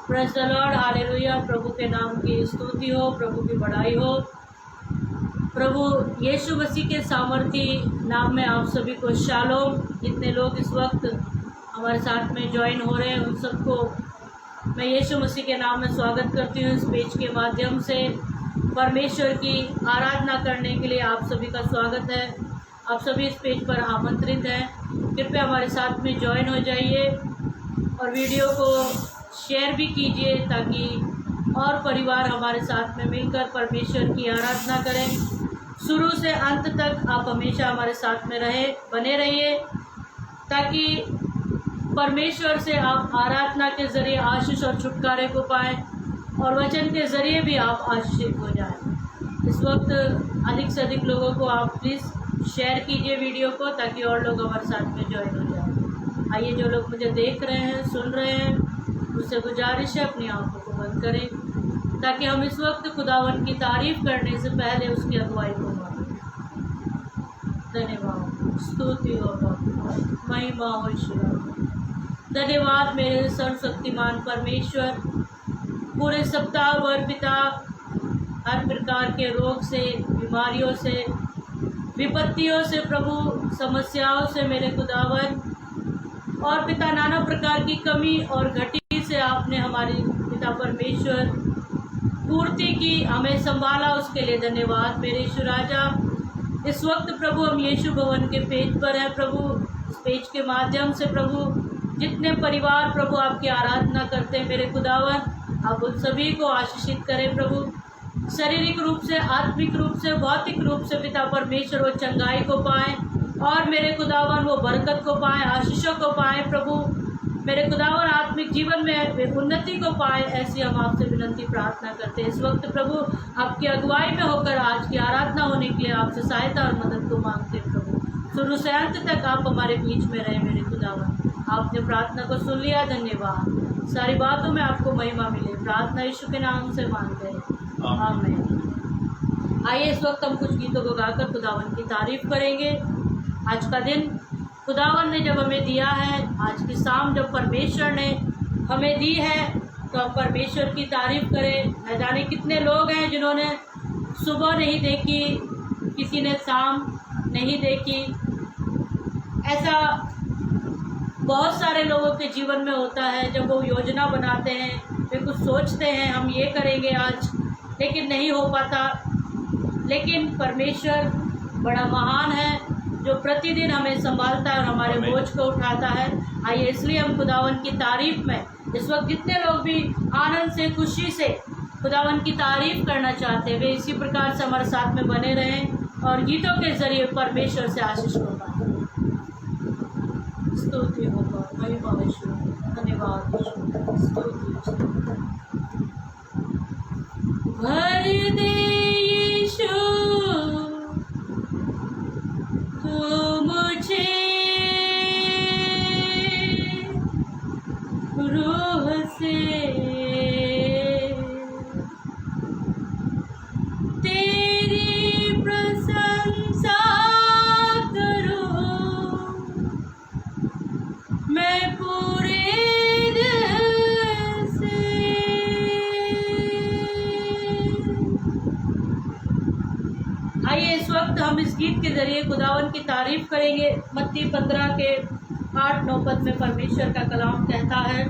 Praise the Lord, hallelujah. प्रभु के नाम की स्तुति हो, प्रभु की बड़ाई हो। प्रभु यीशु मसीह के सामर्थी नाम में आप सभी को शालोम। जितने लोग इस वक्त हमारे साथ में ज्वाइन हो रहे हैं उन सबको मैं यीशु मसीह के नाम में स्वागत करती हूँ। इस पेज के माध्यम से परमेश्वर की आराधना करने के लिए आप सभी का स्वागत है। आप सभी इस पेज पर आमंत्रित हैं। कृपया हमारे साथ में ज्वाइन हो जाइए और वीडियो को शेयर भी कीजिए ताकि और परिवार हमारे साथ में मिलकर परमेश्वर की आराधना करें। शुरू से अंत तक आप हमेशा हमारे साथ में बने रहिए ताकि परमेश्वर से आप आराधना के ज़रिए आशीष और छुटकारे को पाएं और वचन के ज़रिए भी आप आशीषित हो जाएं। इस वक्त अधिक से अधिक लोगों को आप प्लीज़ शेयर कीजिए वीडियो को ताकि और लोग हमारे साथ में ज्वाइन हो जाएं। आइए, जो लोग मुझे देख रहे हैं, सुन रहे हैं, उससे गुजारिश है अपनी आंखों को बंद करें ताकि हम इस वक्त खुदावन की तारीफ करने से पहले उसकी अगुवाई को मांगें। धन्यवाद, स्तुति हो, महिमा हो ईश्वर। धन्यवाद मेरे सर्वशक्तिमान परमेश्वर। पूरे सप्ताह भर पिता हर प्रकार के रोग से, बीमारियों से, विपत्तियों से, प्रभु समस्याओं से मेरे खुदावन और पिता नाना प्रकार की कमी और घटी से आपने हमारे पिता परमेश्वर पूर्ति की, हमें संभाला, उसके लिए धन्यवाद मेरे यीशु राजा। इस वक्त प्रभु हम यीशु भवन के पेज पर हैं प्रभु। इस पेज के माध्यम से प्रभु जितने परिवार प्रभु आपकी आराधना करते हैं मेरे खुदावन, आप उन सभी को आशीषित करें प्रभु। शारीरिक रूप से, आत्मिक रूप से, भौतिक रूप से पिता परमेश्वर वो चंगाई को पाएं और मेरे खुदावन वो बरकत को पाएं, आशीषों को पाएं प्रभु। मेरे खुदावन आत्मिक जीवन में उन्नति को पाए, ऐसी हम आपसे विनती प्रार्थना करते हैं। इस वक्त प्रभु आपकी अगुवाई में होकर आज की आराधना होने के लिए आपसे सहायता और मदद को मांगते हैं प्रभु। शुरू से अंत तक आप हमारे बीच में रहे मेरे खुदावन। आपने प्रार्थना को सुन लिया, धन्यवाद। सारी बातों में आपको महिमा मिले, प्रार्थना यीशु के नाम से मांगते हैं, आमीन। आइए, इस वक्त हम कुछ गीतों को गाकर खुदावन की तारीफ करेंगे। आज का दिन खुदावन ने जब हमें दिया है, आज की शाम जब परमेश्वर ने हमें दी है, तो हम परमेश्वर की तारीफ करें। न जाने कितने लोग हैं जिन्होंने सुबह नहीं देखी, किसी ने शाम नहीं देखी। ऐसा बहुत सारे लोगों के जीवन में होता है। जब वो योजना बनाते हैं, वे कुछ सोचते हैं हम ये करेंगे आज, लेकिन नहीं हो पाता। लेकिन परमेश्वर बड़ा महान है जो प्रतिदिन हमें संभालता है और हमारे बोझ को उठाता है। आइए, इसलिए हम खुदावन की तारीफ में इस वक्त जितने लोग भी आनंद से, खुशी से खुदावन की तारीफ करना चाहते हैं, वे इसी प्रकार से हमारे साथ में बने रहें और गीतों के जरिए परमेश्वर से आशीष को पाएं। स्तुति होगा, महिमा हो ईश्वर, धन्यवाद स्तुति। भर दे यीशु तू मुझे रूह से, तेरी प्रशंसा करूं मैं पूरे दिल से। आइए, इस वक्त हम इस गीत के जरिए खुदावन की तारीफ करेंगे। मत्ती 15 के 8-9 पद में परमेश्वर का कलाम कहता है,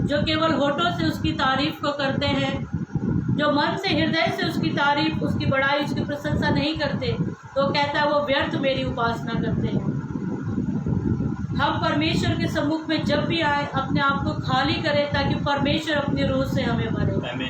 जो केवल होठों से उसकी तारीफ को करते हैं, जो मन से, हृदय से उसकी तारीफ, उसकी बड़ाई, उसकी प्रशंसा नहीं करते, तो कहता है वो व्यर्थ मेरी उपासना करते हैं। हम परमेश्वर के सम्मुख में जब भी आए, अपने आप को खाली करें ताकि परमेश्वर अपनी रूह से हमें भरे।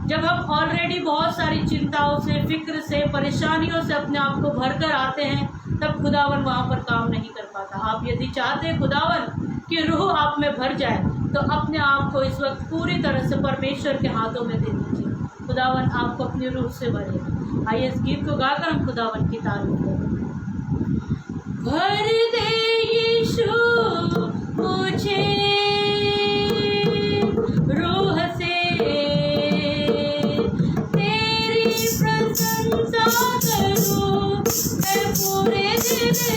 जब हम ऑलरेडी बहुत सारी चिंताओं से, फिक्र से, परेशानियों से अपने आप को भर कर आते हैं, तब खुदावन वहाँ पर काम नहीं कर पाता। आप यदि चाहते हैं खुदावन कि रूह आप में भर जाए, तो अपने आप को इस वक्त पूरी तरह से परमेश्वर के हाथों में दे दीजिए। खुदावन आपको अपनी रूह से भरे। आइए इस गीत को गाकर हम खुदावन की तारीफ करें। भर दे यीशु मुझे रूह से, तेरी प्रशंसा करूं मैं पूरे दिल से।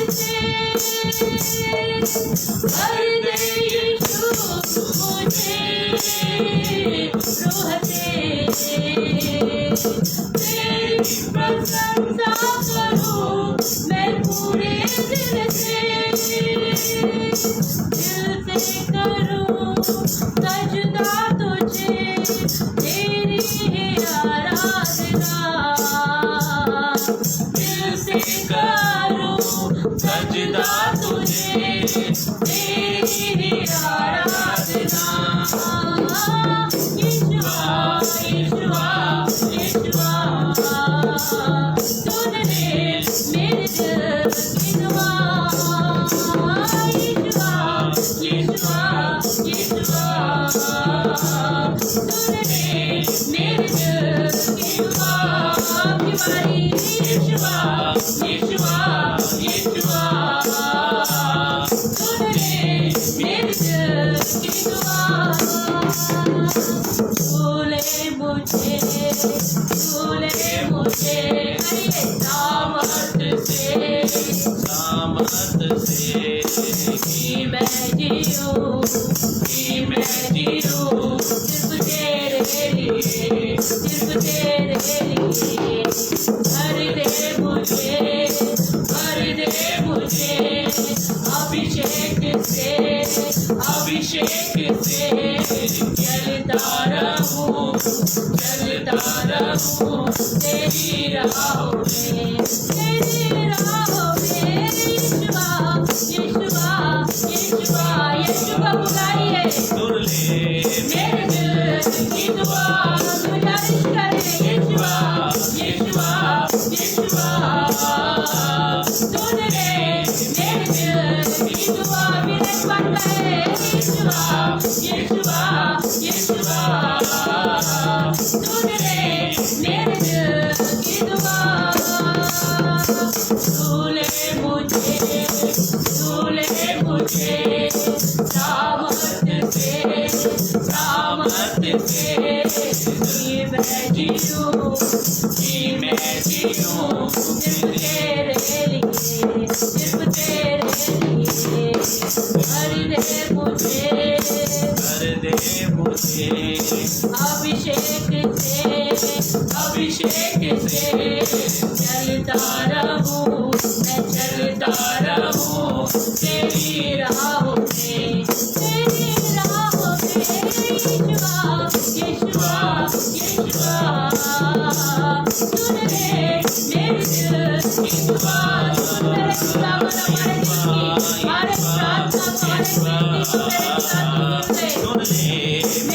भर दे यीशु मुझे रूह से, तेरी प्रशंसा करूं मैं पूरे दिल से। दिल से करूं सजदा तुझे, तेरी है आराधना। दिल से करूं सजदा तुझे, तेरी है आराधना। यीशुआ यीशुआ यीशुआ, सुन ले मेरे दिल की दुआ। यीशुआ यीशुआ यीशुआ, सुन ले मेरे दिल की दुआ। आपकी बारी। यीशुआ यीशुआ यीशुआ, सुन ले मेरे दिल की दुआ। भूले मुझे करिए सामर्थ से कि मैं जीऊं सिर्फ तेरे लिए, सिर्फ तेरे लिए। भर दे मुझे अभिषेक से चलता रहूं तेरी राहों में। यीशुआ पुकारिए, मेरे दिल की दुआ गुजारिश करे। यीशुआ सुन ले मेरे दिल की दुआ। विनय बनता है। यीशुआ सुन ले मेरे दिल की दुआ। झूले मुझे सामर्थ से कि मैं जीऊं सिर्फ तेरे लिए, सिर्फ तेरे लिए। भर दे मुझे अभिषेक से चलता रहूं तेरी राहों में। यीशुआ सुन ले मेरे दिल की दुआ। मेरे खुदावन हमारे दिल की हर प्रार्थना, हमारे विनती को मेरे साथ सुन ले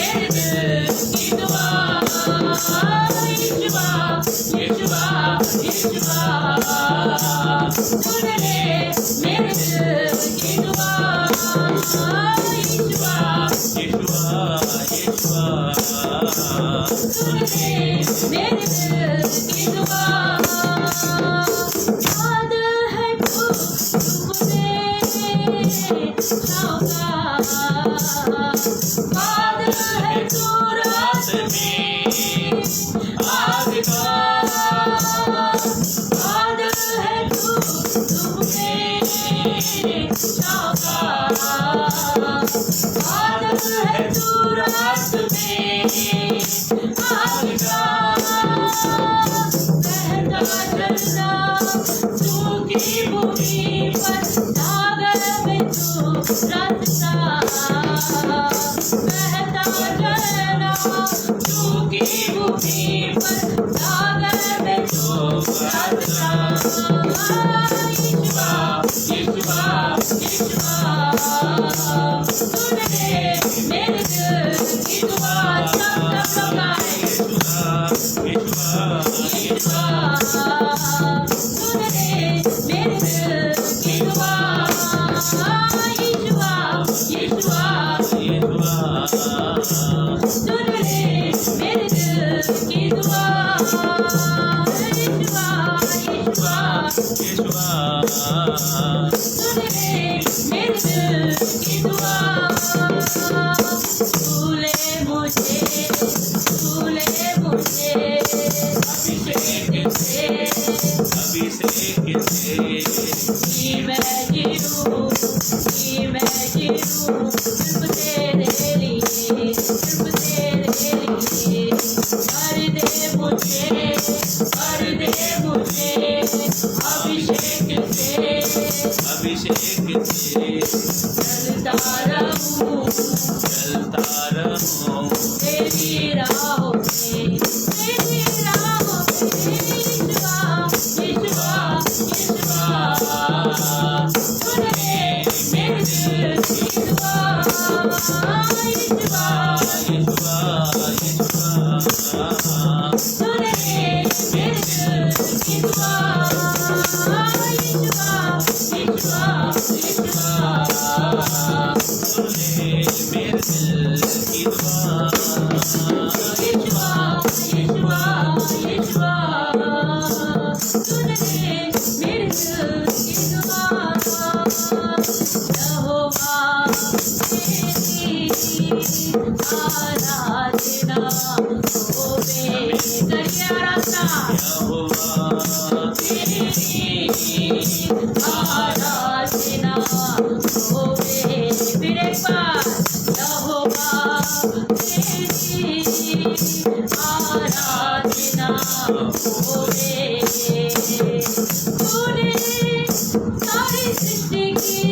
मेरे दिल की दुआ। यीशुआ सुन ले मेरे दिल की दुआ। सुन ले मेरे दिल की दुआ। याद है तो तुमने छाँगा, याद है तो रात में आग का। याद है तो तुमने छाँगा, याद है तो रात में आग का। बहता चलना सूखी भूमि पर, सागर में तो रास्ता। बहता चलना सूखी भूमि पर, सागर में तो रास्ता। यीशुआ सुन ले मेरे दिल की दुआ। सब लगाए सुन ले मेरे दिल की दुआ, भूले मुझे अभिषेक से कि मैं जीऊं सिर्फ तेरे लिए भर दे मुझे अभिषेक से चलता रहूं तेरी राहों में यीशुआ सुन ले मेरे दिल की दुआ, सुन ले मेरे दिल की दुआ, आराधना होवे फिर एक बार यहोवा तेरी आराधना होवे। तूने सारी सृष्टि की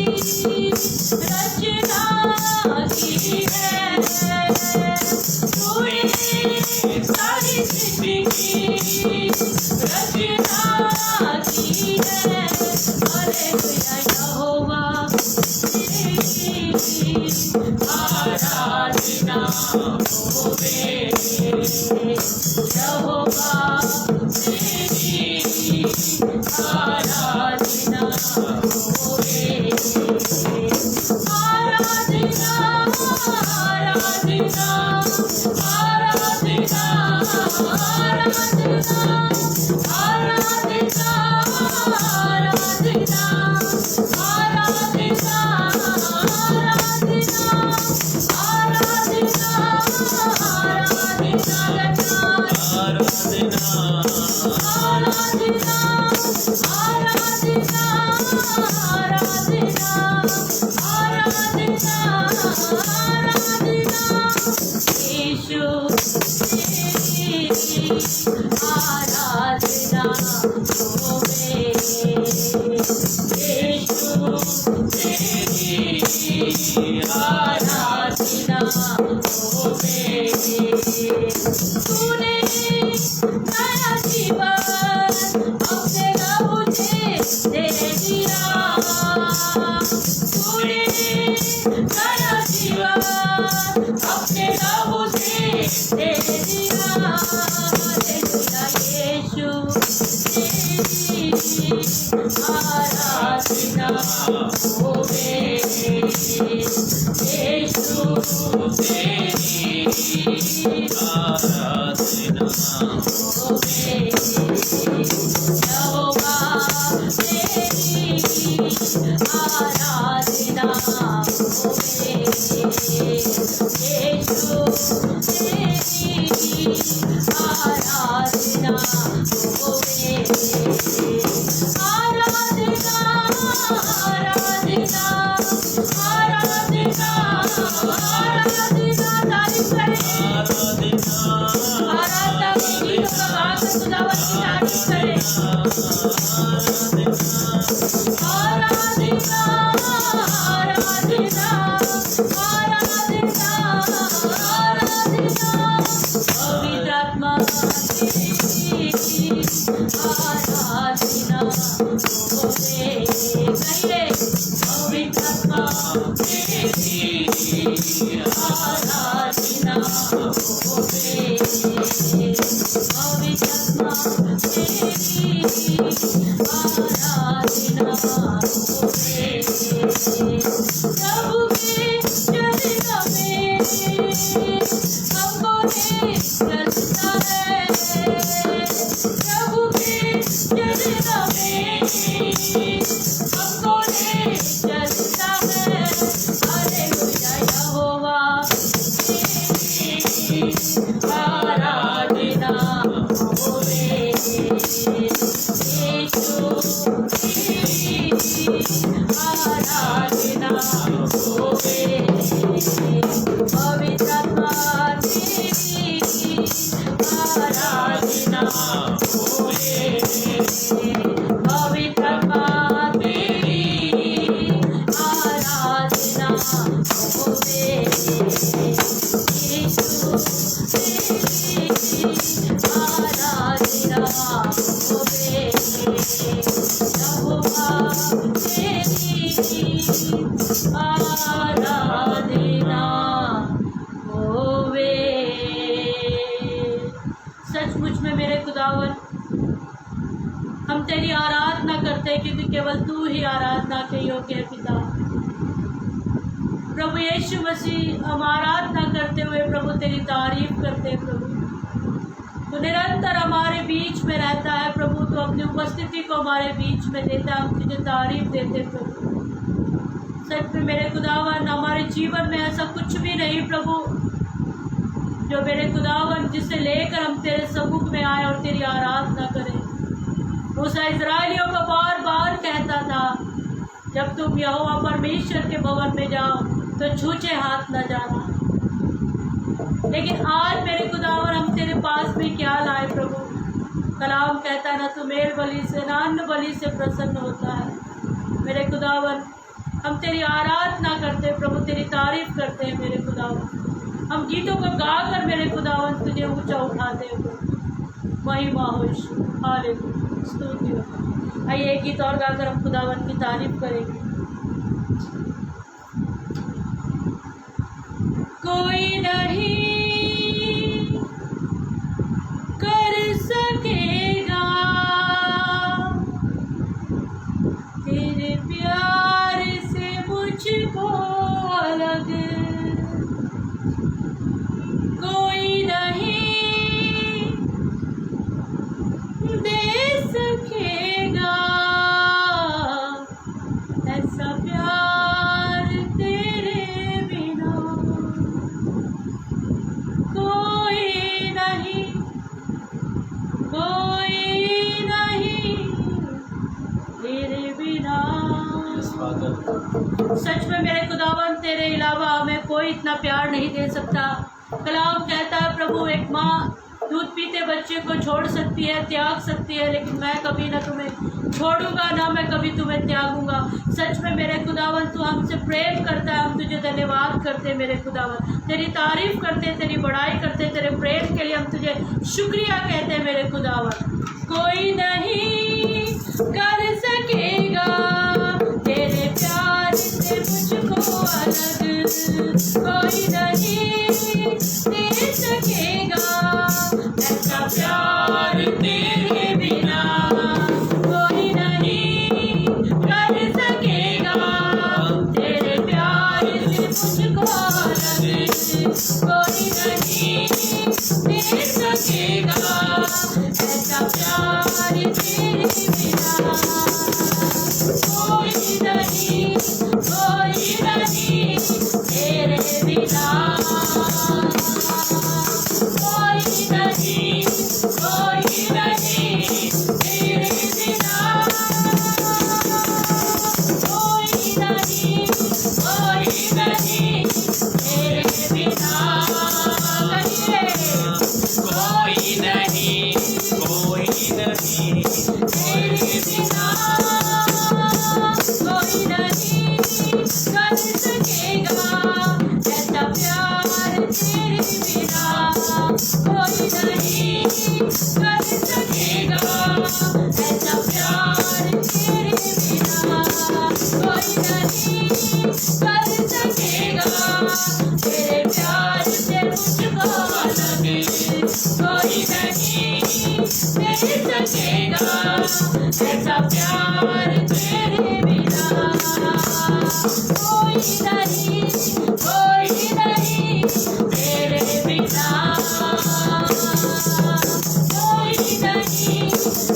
रचना की है, तूने सारी सृष्टि की रचना की है। हालेलुया यहोवा तेरी आराधना होवे, यहोवा तेरी आराधना होवे। आराधना आराधना आराधना आराधना तूने नया जीवन अपने मुझे दे दिया, तूने नया जीवन अपने मुझे दे दिया। हालेलुया यीशु तेरी आराधना होवे, यीशु तेरी आराधना होवे, यहोवा तेरी आराधना होवे, यीशु तेरी आराधना होवे। आराधना आराधना आराधना आराधना तारीफ करें, आराधना की गीतों का गाकर खुदावंद की तारीफ करें। आराधना आराधना आराधना आराधना पवित्र आत्मा तेरी आराधना होवे। कहिए पवित्र आत्मा तेरी आराधना होवे, पवित्र आत्मा तेरी आराधना होवे। प्रभु के चरणों में हमको रखता है, प्रभु के चरणों में आराधना होवे, पवित्र आत्मा तेरी आराधना होवे, पवित्र आत्मा तेरी आराधना होवे, यीशु तेरी आराधना होवे, यहोवा तेरी आराधना होवे। सचमुच में मेरे खुदावन, हम तेरी आराधना करते हैं क्योंकि केवल तू ही आराधना के योग्य है पिता। प्रभु यीशु मसीह, हम आराधना करते हुए प्रभु तेरी तारीफ करते हैं। प्रभु तो निरंतर हमारे बीच में रहता है प्रभु, तो अपनी उपस्थिति को हमारे बीच में देता है, हम तुझे तारीफ देते प्रभु। सच में मेरे खुदावन, हमारे जीवन में ऐसा कुछ भी नहीं प्रभु जो मेरे खुदावन जिसे लेकर हम तेरे सम्मुख में आए और तेरी आराधना करें। मूसा इस्राएलियों को बार बार कहता था, जब तुम यहोवा परमेश्वर के भवन में जाओ तो छूछे हाथ न जाना। लेकिन आज मेरे खुदावन, हम तेरे पास भी क्या लाए प्रभु। कलाम कहता है, न तू मेल बलि से न अन्न बलि से प्रसन्न होता है। मेरे खुदावन, हम तेरी आराधना करते हैं प्रभु, तेरी तारीफ करते हैं मेरे खुदावन। हम गीतों को गाकर मेरे खुदावन तुझे ऊंचा उठाते हैं प्रभु। महिमा हो यीशु, हालेलुया, स्तुति हो। आइए एक गीत और गाकर हम खुदावन की तारीफ करेंगे। कोई नहीं कर सकेगा तेरे प्यार से मुझको अलग, कोई नहीं दे सकेगा ऐसा प्यार तेरे बिना, कोई नहीं तेरे बिना। सच में मेरे खुदावन, तेरे अलावा हमें कोई इतना प्यार नहीं दे सकता। कलाम कहता है प्रभु, एक माँ दूध पीते बच्चे को छोड़ सकती है, त्याग सकती है, लेकिन मैं कभी ना तुम्हें छोड़ूंगा, ना मैं कभी तुम्हें त्यागूंगा। सच में मेरे खुदावन, तू हमसे प्रेम करता है, हम तुझे धन्यवाद करते हैं मेरे खुदावन, तेरी तारीफ करते हैं, तेरी बड़ाई करते हैं, तेरे प्रेम के लिए हम तुझे शुक्रिया कहते हैं मेरे खुदावन। कोई नहीं कर सकेगा तेरे प्यार से मुझको अलग, कोई नहीं दे सकेगा ऐसा प्यार तेरे बिना, कोई नहीं कर सकेगा तेरे प्यार से मुझको अलग, कोई नहीं दे सकेगा ऐसा प्यार तेरे बिना, कोई नहीं तेरे बिना, कोई नहीं तेरे बिना, कोई नहीं तेरे बिना, कोई नहीं तेरे बिना, कोई नहीं कर सकेगा ऐसा प्यार तेरे बिना, कोई नहीं कर सकेगा ऐसा प्यार तेरे बिना, कोई नहीं कर सकेगा तेरे प्यार से मुझको अलग, कोई नहीं दे सकेगा ऐसा प्यार तेरे बिना, कोई नहीं तेरे बिना,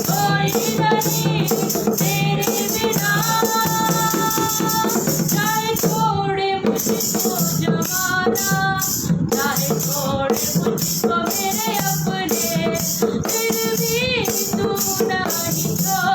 कोई नहीं तेरे बिना, चाहे छोड़े मुझको जमाना, चाहे छोड़े मुझको मेरे अपने, फिर भी तू नहीं छोड़ेगा,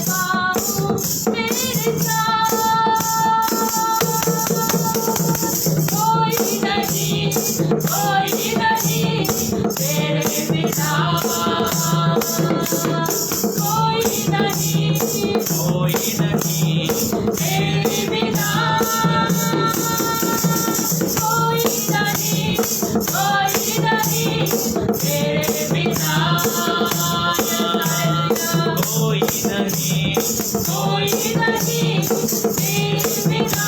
पाऊं तेरे साथ। कोई नहीं तेरे बिना, कोई नहीं तेरे बिना, कोई नहीं तेरे बिना, कोई नहीं तेरे बिना।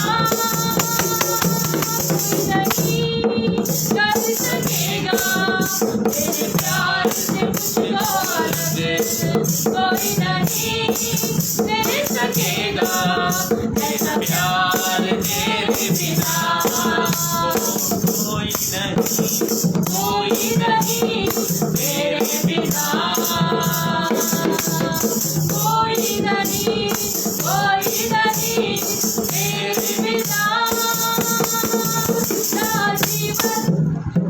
नहीं कर सकेगा तेरे प्यार से मुझको अलग, कोई नहीं कर सकेगा ऐसा प्यार तेरे बिना। कोई नहीं तेरे बिना, कोई नहीं तेरे बिना। ना जीवन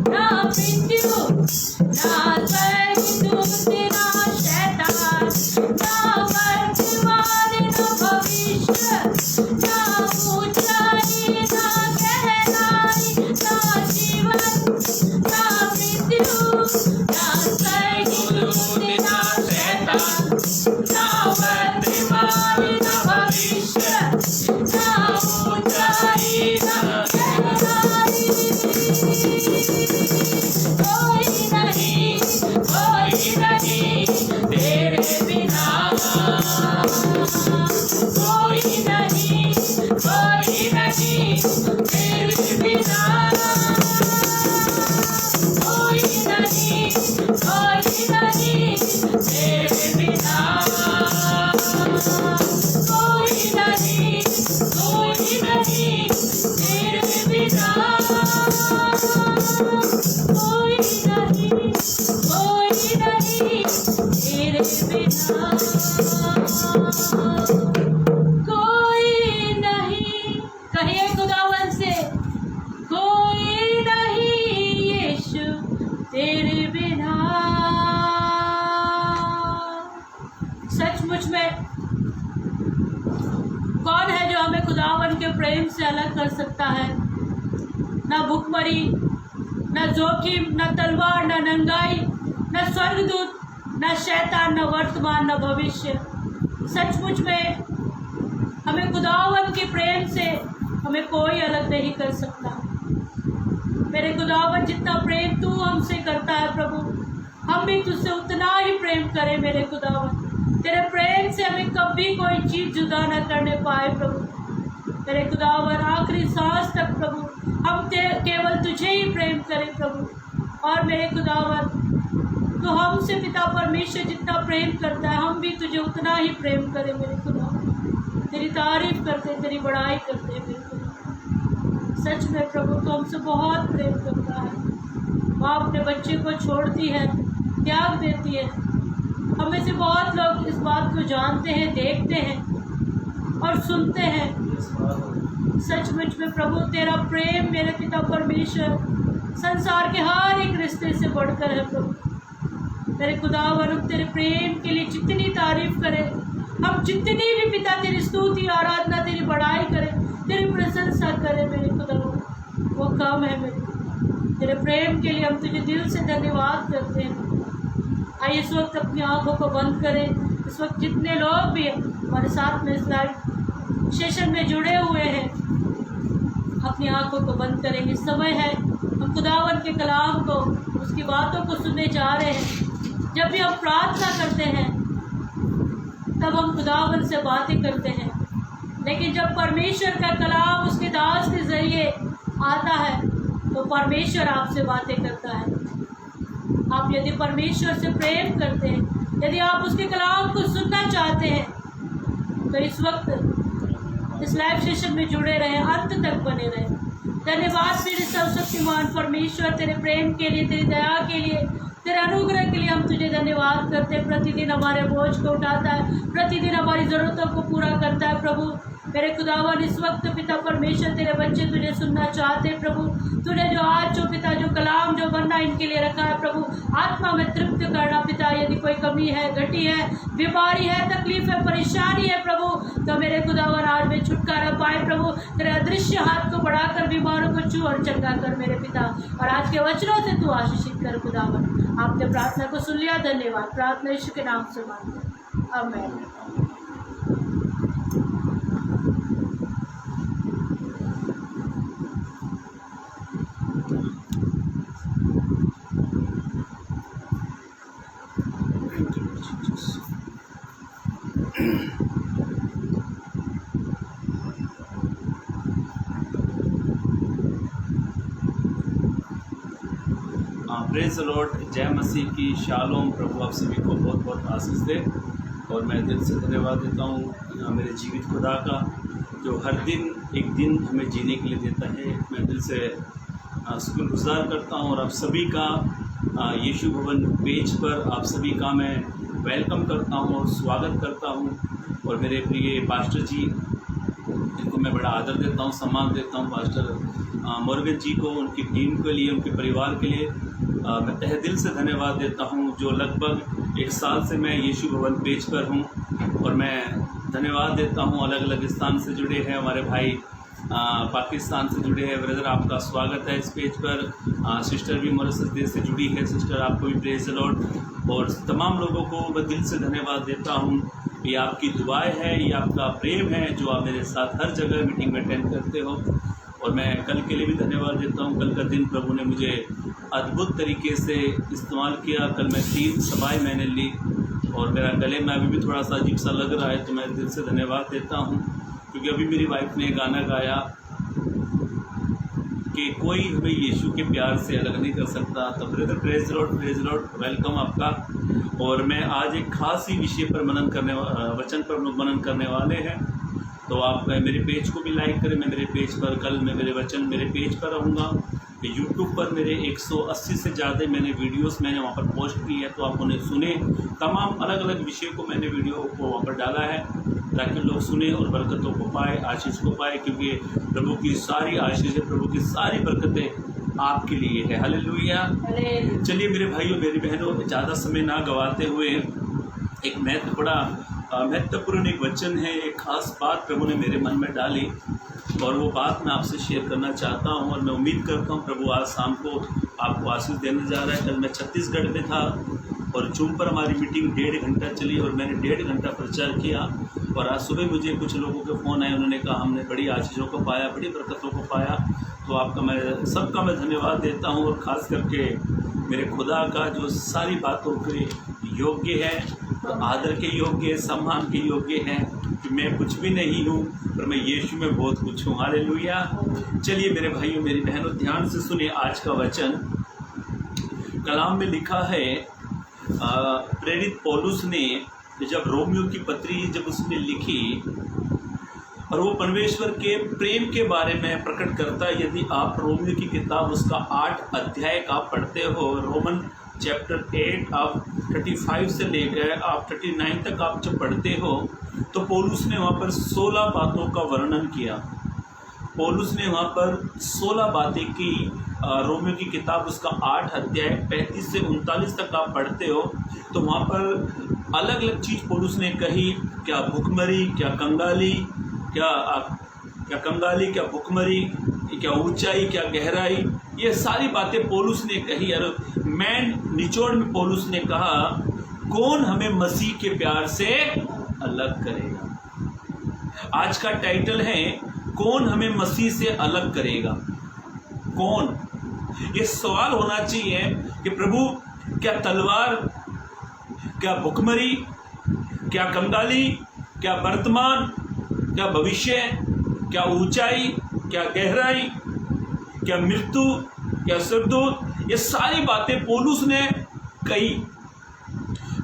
ना मृत्यु ना स्वर्गदूत ना शैतान, ना वर्तमान ना भविष्य, ना ऊंचाई ना गहराई, ना जीवन ना मृत्यु ना स्वर्गदूत ना शैतान, ना वर्तमान ना भविष्य, ना ऊंचाई ना गहराई। कोई नहीं तेरे बिना, कोई नहीं तेरे बिना, कोई नहीं तेरे बिना, कोई नहीं तेरे बिना, कोई नहीं तेरे बिना, कोई नहीं। कहिए खुदावन से, कोई नहीं यीशु तेरे बिना। सचमुच में कौन है जो हमें खुदावन के प्रेम से अलग कर सकता है? ना भूखमरी, ना जोखिम, ना तलवार, ना नंगाई, ना स्वर्गदूत, ना शैतान, ना वर्तमान, ना भविष्य। सचमुच में हमें खुदावन के प्रेम से हमें कोई अलग नहीं कर सकता। मेरे खुदावन, जितना प्रेम तू हमसे करता है प्रभु, हम भी तुझसे उतना ही प्रेम करें मेरे खुदावन। तेरे प्रेम से हमें कभी कोई चीज़ जुदा न करने पाए प्रभु। मेरे खुदावन, आखिरी सांस तक प्रभु हम केवल तुझे ही प्रेम करें प्रभु। और मेरे खुदावन, तो हमसे पिता परमेश्वर जितना प्रेम करता है, हम भी तुझे उतना ही प्रेम करें मेरे खुदावन। तेरी तारीफ करते, तेरी बड़ाई करते मेरे खुदावन। सच में प्रभु तो हमसे बहुत प्रेम करता है। माँ अपने बच्चे को छोड़ती है, त्याग देती है। हम में से बहुत लोग इस बात को जानते हैं, देखते हैं और सुनते हैं। सचमुच में प्रभु तेरा प्रेम मेरे पिता परमेश्वर संसार के हर एक रिश्ते से बढ़कर है प्रभु। मेरे खुदावन, हम तेरे प्रेम के लिए जितनी तारीफ करें, हम जितनी भी पिता तेरी स्तुति, आराधना, तेरी बड़ाई करें, तेरी प्रशंसा करें मेरे खुदावन, वो कम है मेरे। तेरे प्रेम के लिए हम तुझे दिल से धन्यवाद करते हैं। आइए इस वक्त अपनी आंखों को बंद करें। इस वक्त जितने लोग भी हमारे साथ में इस लाइव सेशन में जुड़े हुए हैं, अपनी आंखों को बंद करेंगे। समय है हम खुदावन के कलाम को, उसकी बातों को सुनने जा रहे हैं। जब भी हम प्रार्थना करते हैं तब हम खुदावन से बातें करते हैं, लेकिन जब परमेश्वर का कलाम उसके दास के जरिए आता है तो परमेश्वर आपसे बातें करता है। आप यदि परमेश्वर से प्रेम करते हैं, यदि आप उसके कलाम को सुनना चाहते हैं, तो इस वक्त इस लाइव सेशन में जुड़े रहें, अंत तक बने रहें। धन्यवाद मेरे सर्वशक्तिमान परमेश्वर, तेरे प्रेम के लिए, तेरी दया के लिए, तेरे अनुग्रह के लिए हम तुझे धन्यवाद करते हैं। प्रतिदिन हमारे बोझ को उठाता है, प्रतिदिन हमारी ज़रूरतों को पूरा करता है प्रभु। मेरे खुदावन इस वक्त पिता परमेश्वर तेरे बच्चे तुझे सुनना चाहते प्रभु। तूने जो आज जो पिता जो कलाम जो बनना इनके लिए रखा है प्रभु, आत्मा में तृप्त करना पिता। यदि कोई कमी है, घटी है, बीमारी है, तकलीफ है, परेशानी है प्रभु, तो मेरे खुदावन आज में छुटकारा पाए प्रभु। तेरे अदृश्य हाथ को बढ़ाकर बीमारों को छू और चंगा कर मेरे पिता, और आज के वचनों से तू आशीषित कर खुदावन। आपने प्रार्थना को सुन लिया, धन्यवाद। प्रार्थना यीशु के नाम से मांगते, आमीन। प्रेज द लॉर्ड, जय मसीह की, शालोम। प्रभु आप सभी को बहुत बहुत आशीष दे। और मैं दिल से धन्यवाद देता हूँ मेरे जीवित खुदा का, जो हर दिन एक दिन हमें जीने के लिए देता है। मैं दिल से शुक्रगुजार करता हूँ और आप सभी का यीशु भवन पेज पर आप सभी का मैं वेलकम करता हूँ और स्वागत करता हूँ। और मेरे प्रिय पास्टर जी, जिनको मैं बड़ा आदर देता हूँ, सम्मान देता हूँ, पास्टर मोर्गन जी को, उनकी टीम के लिए, उनके परिवार के लिए मैं तहे दिल से धन्यवाद देता हूँ। जो लगभग 1 साल से मैं यीशु भवन पेज पर हूँ, और मैं धन्यवाद देता हूँ। अलग अलग स्थान से जुड़े हैं हमारे भाई, पाकिस्तान से जुड़े हैं ब्रदर, आपका स्वागत है इस पेज पर। सिस्टर भी मॉरिशस देश से जुड़ी है, सिस्टर आपको भी प्रेज द लॉर्ड। और तमाम लोगों को मैं दिल से धन्यवाद देता हूँ। ये आपकी दुआएं है, ये आपका प्रेम है, जो आप मेरे साथ हर जगह मीटिंग में अटेंड करते हो। और मैं कल के लिए भी धन्यवाद देता हूँ। कल का दिन प्रभु ने मुझे अद्भुत तरीके से इस्तेमाल किया। कल मैं 3 सभाएँ मैंने ली, और मेरा गले में अभी भी थोड़ा सा अजीब सा लग रहा है, तो मैं दिल से धन्यवाद देता हूँ। क्योंकि अभी मेरी वाइफ ने गाना गाया कि कोई हमें यीशु के प्यार से अलग नहीं कर सकता। तो ब्रदर प्रेज लॉर्ड, वेलकम आपका। और मैं आज एक खास ही विषय पर वचन पर मनन करने वाले हैं। तो आप मेरे पेज को भी लाइक करें। मैं मेरे पेज पर कल मैं मेरे वचन मेरे पेज पर रहूँगा। यूट्यूब पर मेरे 180 से ज़्यादा मैंने वीडियोस मैंने वहाँ पर पोस्ट की है, तो आप उन्हें सुने। तमाम अलग अलग विषय को मैंने वीडियो को वहाँ पर डाला है, ताकि लोग सुने और बरकतों को पाए, आशीष को पाए। क्योंकि प्रभु की सारी आशीष है, प्रभु की सारी बरकतें आपके लिए है। हालेलुया। चलिए मेरे भाइयों मेरी बहनों, ज़्यादा समय ना गंवाते हुए एक महत्वपूर्ण एक वचन है, एक खास बात प्रभु ने मेरे मन में डाली, और वो बात मैं आपसे शेयर करना चाहता हूँ। और मैं उम्मीद करता हूँ प्रभु आज शाम को आपको आशीष देने जा रहा है। कल मैं छत्तीसगढ़ में था, और जूम पर हमारी मीटिंग 1.5 घंटा चली, और मैंने 1.5 घंटा प्रचार किया। और आज सुबह मुझे कुछ लोगों के फ़ोन आए, उन्होंने कहा हमने बड़ी आशीषों को पाया, बड़ी बरकतों को पाया। तो आपका मैं सबका मैं धन्यवाद देता हूँ। और ख़ास करके मेरे खुदा का, जो सारी बातों के योग्य है, तो आदर के योग्य है, सम्मान के योग्य है। कि मैं कुछ भी नहीं हूँ, पर मैं यीशु में बहुत कुछ हूँ। हालेलुया। चलिए मेरे भाइयों मेरी बहनों, ध्यान से सुनिए आज का वचन। कलाम में लिखा है, प्रेरित पौलुस ने जब रोमियो की पत्री जब उसने लिखी, और वो परमेश्वर के प्रेम के बारे में प्रकट करता है। यदि आप रोमियो की किताब उसका 8 अध्याय का पढ़ते हो, रोमन चैप्टर 8 आप 35 से लेकर आप 39 तक आप जब पढ़ते हो, तो पौलुस ने वहाँ पर 16 बातों का वर्णन किया। पौलुस ने वहाँ पर 16 बातें की। रोमियो की किताब उसका 8 अध्याय 35 से 39 तक आप पढ़ते हो, तो वहाँ पर अलग अलग चीज़ पौलुस ने कही। क्या भुखमरी, क्या कंगाली, क्या भुखमरी, क्या ऊंचाई, क्या गहराई, ये सारी बातें पौलुस ने कही। और मैं निचोड़ में पौलुस ने कहा, कौन हमें मसीह के प्यार से अलग करेगा। आज का टाइटल है, कौन हमें मसीह से अलग करेगा। कौन, ये सवाल होना चाहिए कि प्रभु क्या तलवार, क्या भुखमरी, क्या कंगाली, क्या वर्तमान, क्या भविष्य, क्या ऊंचाई, क्या गहराई, क्या मृत्यु, क्या स्वर्गदूत, ये सारी बातें पौलुस ने कही।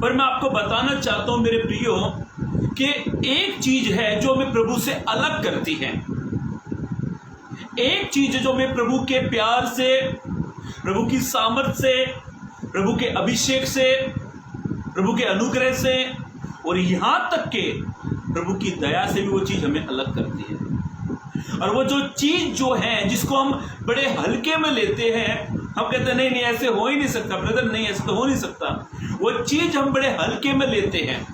पर मैं आपको बताना चाहता हूं मेरे प्रियो कि एक चीज है जो हमें प्रभु से अलग करती है। एक चीज जो हमें प्रभु के प्यार से, प्रभु की सामर्थ से, प्रभु के अभिषेक से, प्रभु के अनुग्रह से, और यहां तक के प्रभु की दया से भी वो चीज़ हमें अलग करती है। और वो जो चीज़ जो है जिसको हम बड़े हल्के में लेते हैं, हम कहते हैं नहीं नहीं ऐसे हो ही नहीं सकता ब्रदर, नहीं ऐसे तो हो नहीं सकता, वो चीज़ हम बड़े हल्के में लेते हैं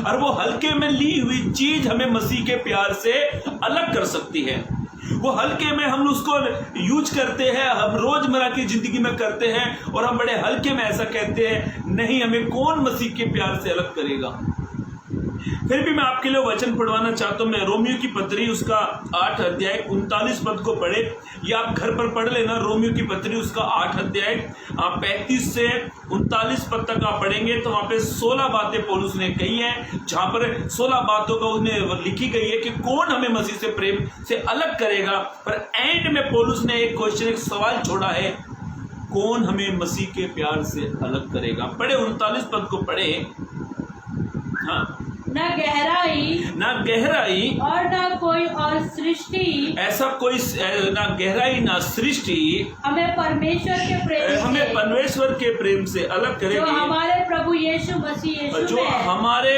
और वो हल्के में ली हुई चीज़ हमें मसीह के प्यार से अलग कर सकती है। वो हल्के में हम उसको यूज करते हैं, हम रोजमर्रा की जिंदगी में करते हैं और हम बड़े हल्के में ऐसा कहते हैं नहीं, हमें कौन मसीह के प्यार से अलग करेगा। फिर भी मैं आपके लिए वचन पढ़वाना चाहता हूं। मैं रोमियो की पत्री उसका 8 अध्याय 39 पद को पढ़े, या आप घर पर पढ़ लेना। रोमियो की पत्री उसका 8 अध्याय 35 से 39 पद तक आप पढ़ेंगे तो वहां पे 16 बातें पौलुस ने कही हैं, जहां पर 16 बातों का उन्हें लिखी गई है कि कौन हमें मसीह से प्रेम से अलग करेगा। पर एंड में पौलुस ने एक क्वेश्चन, एक सवाल छोड़ा है, कौन हमें मसीह के प्यार से अलग करेगा। पढ़े 39 पद को पढ़े। हाँ, न गहराई और न कोई और सृष्टि, ऐसा कोई ना गहराई ना सृष्टि हमें परमेश्वर के प्रेम से अलग करेगी, जो हमारे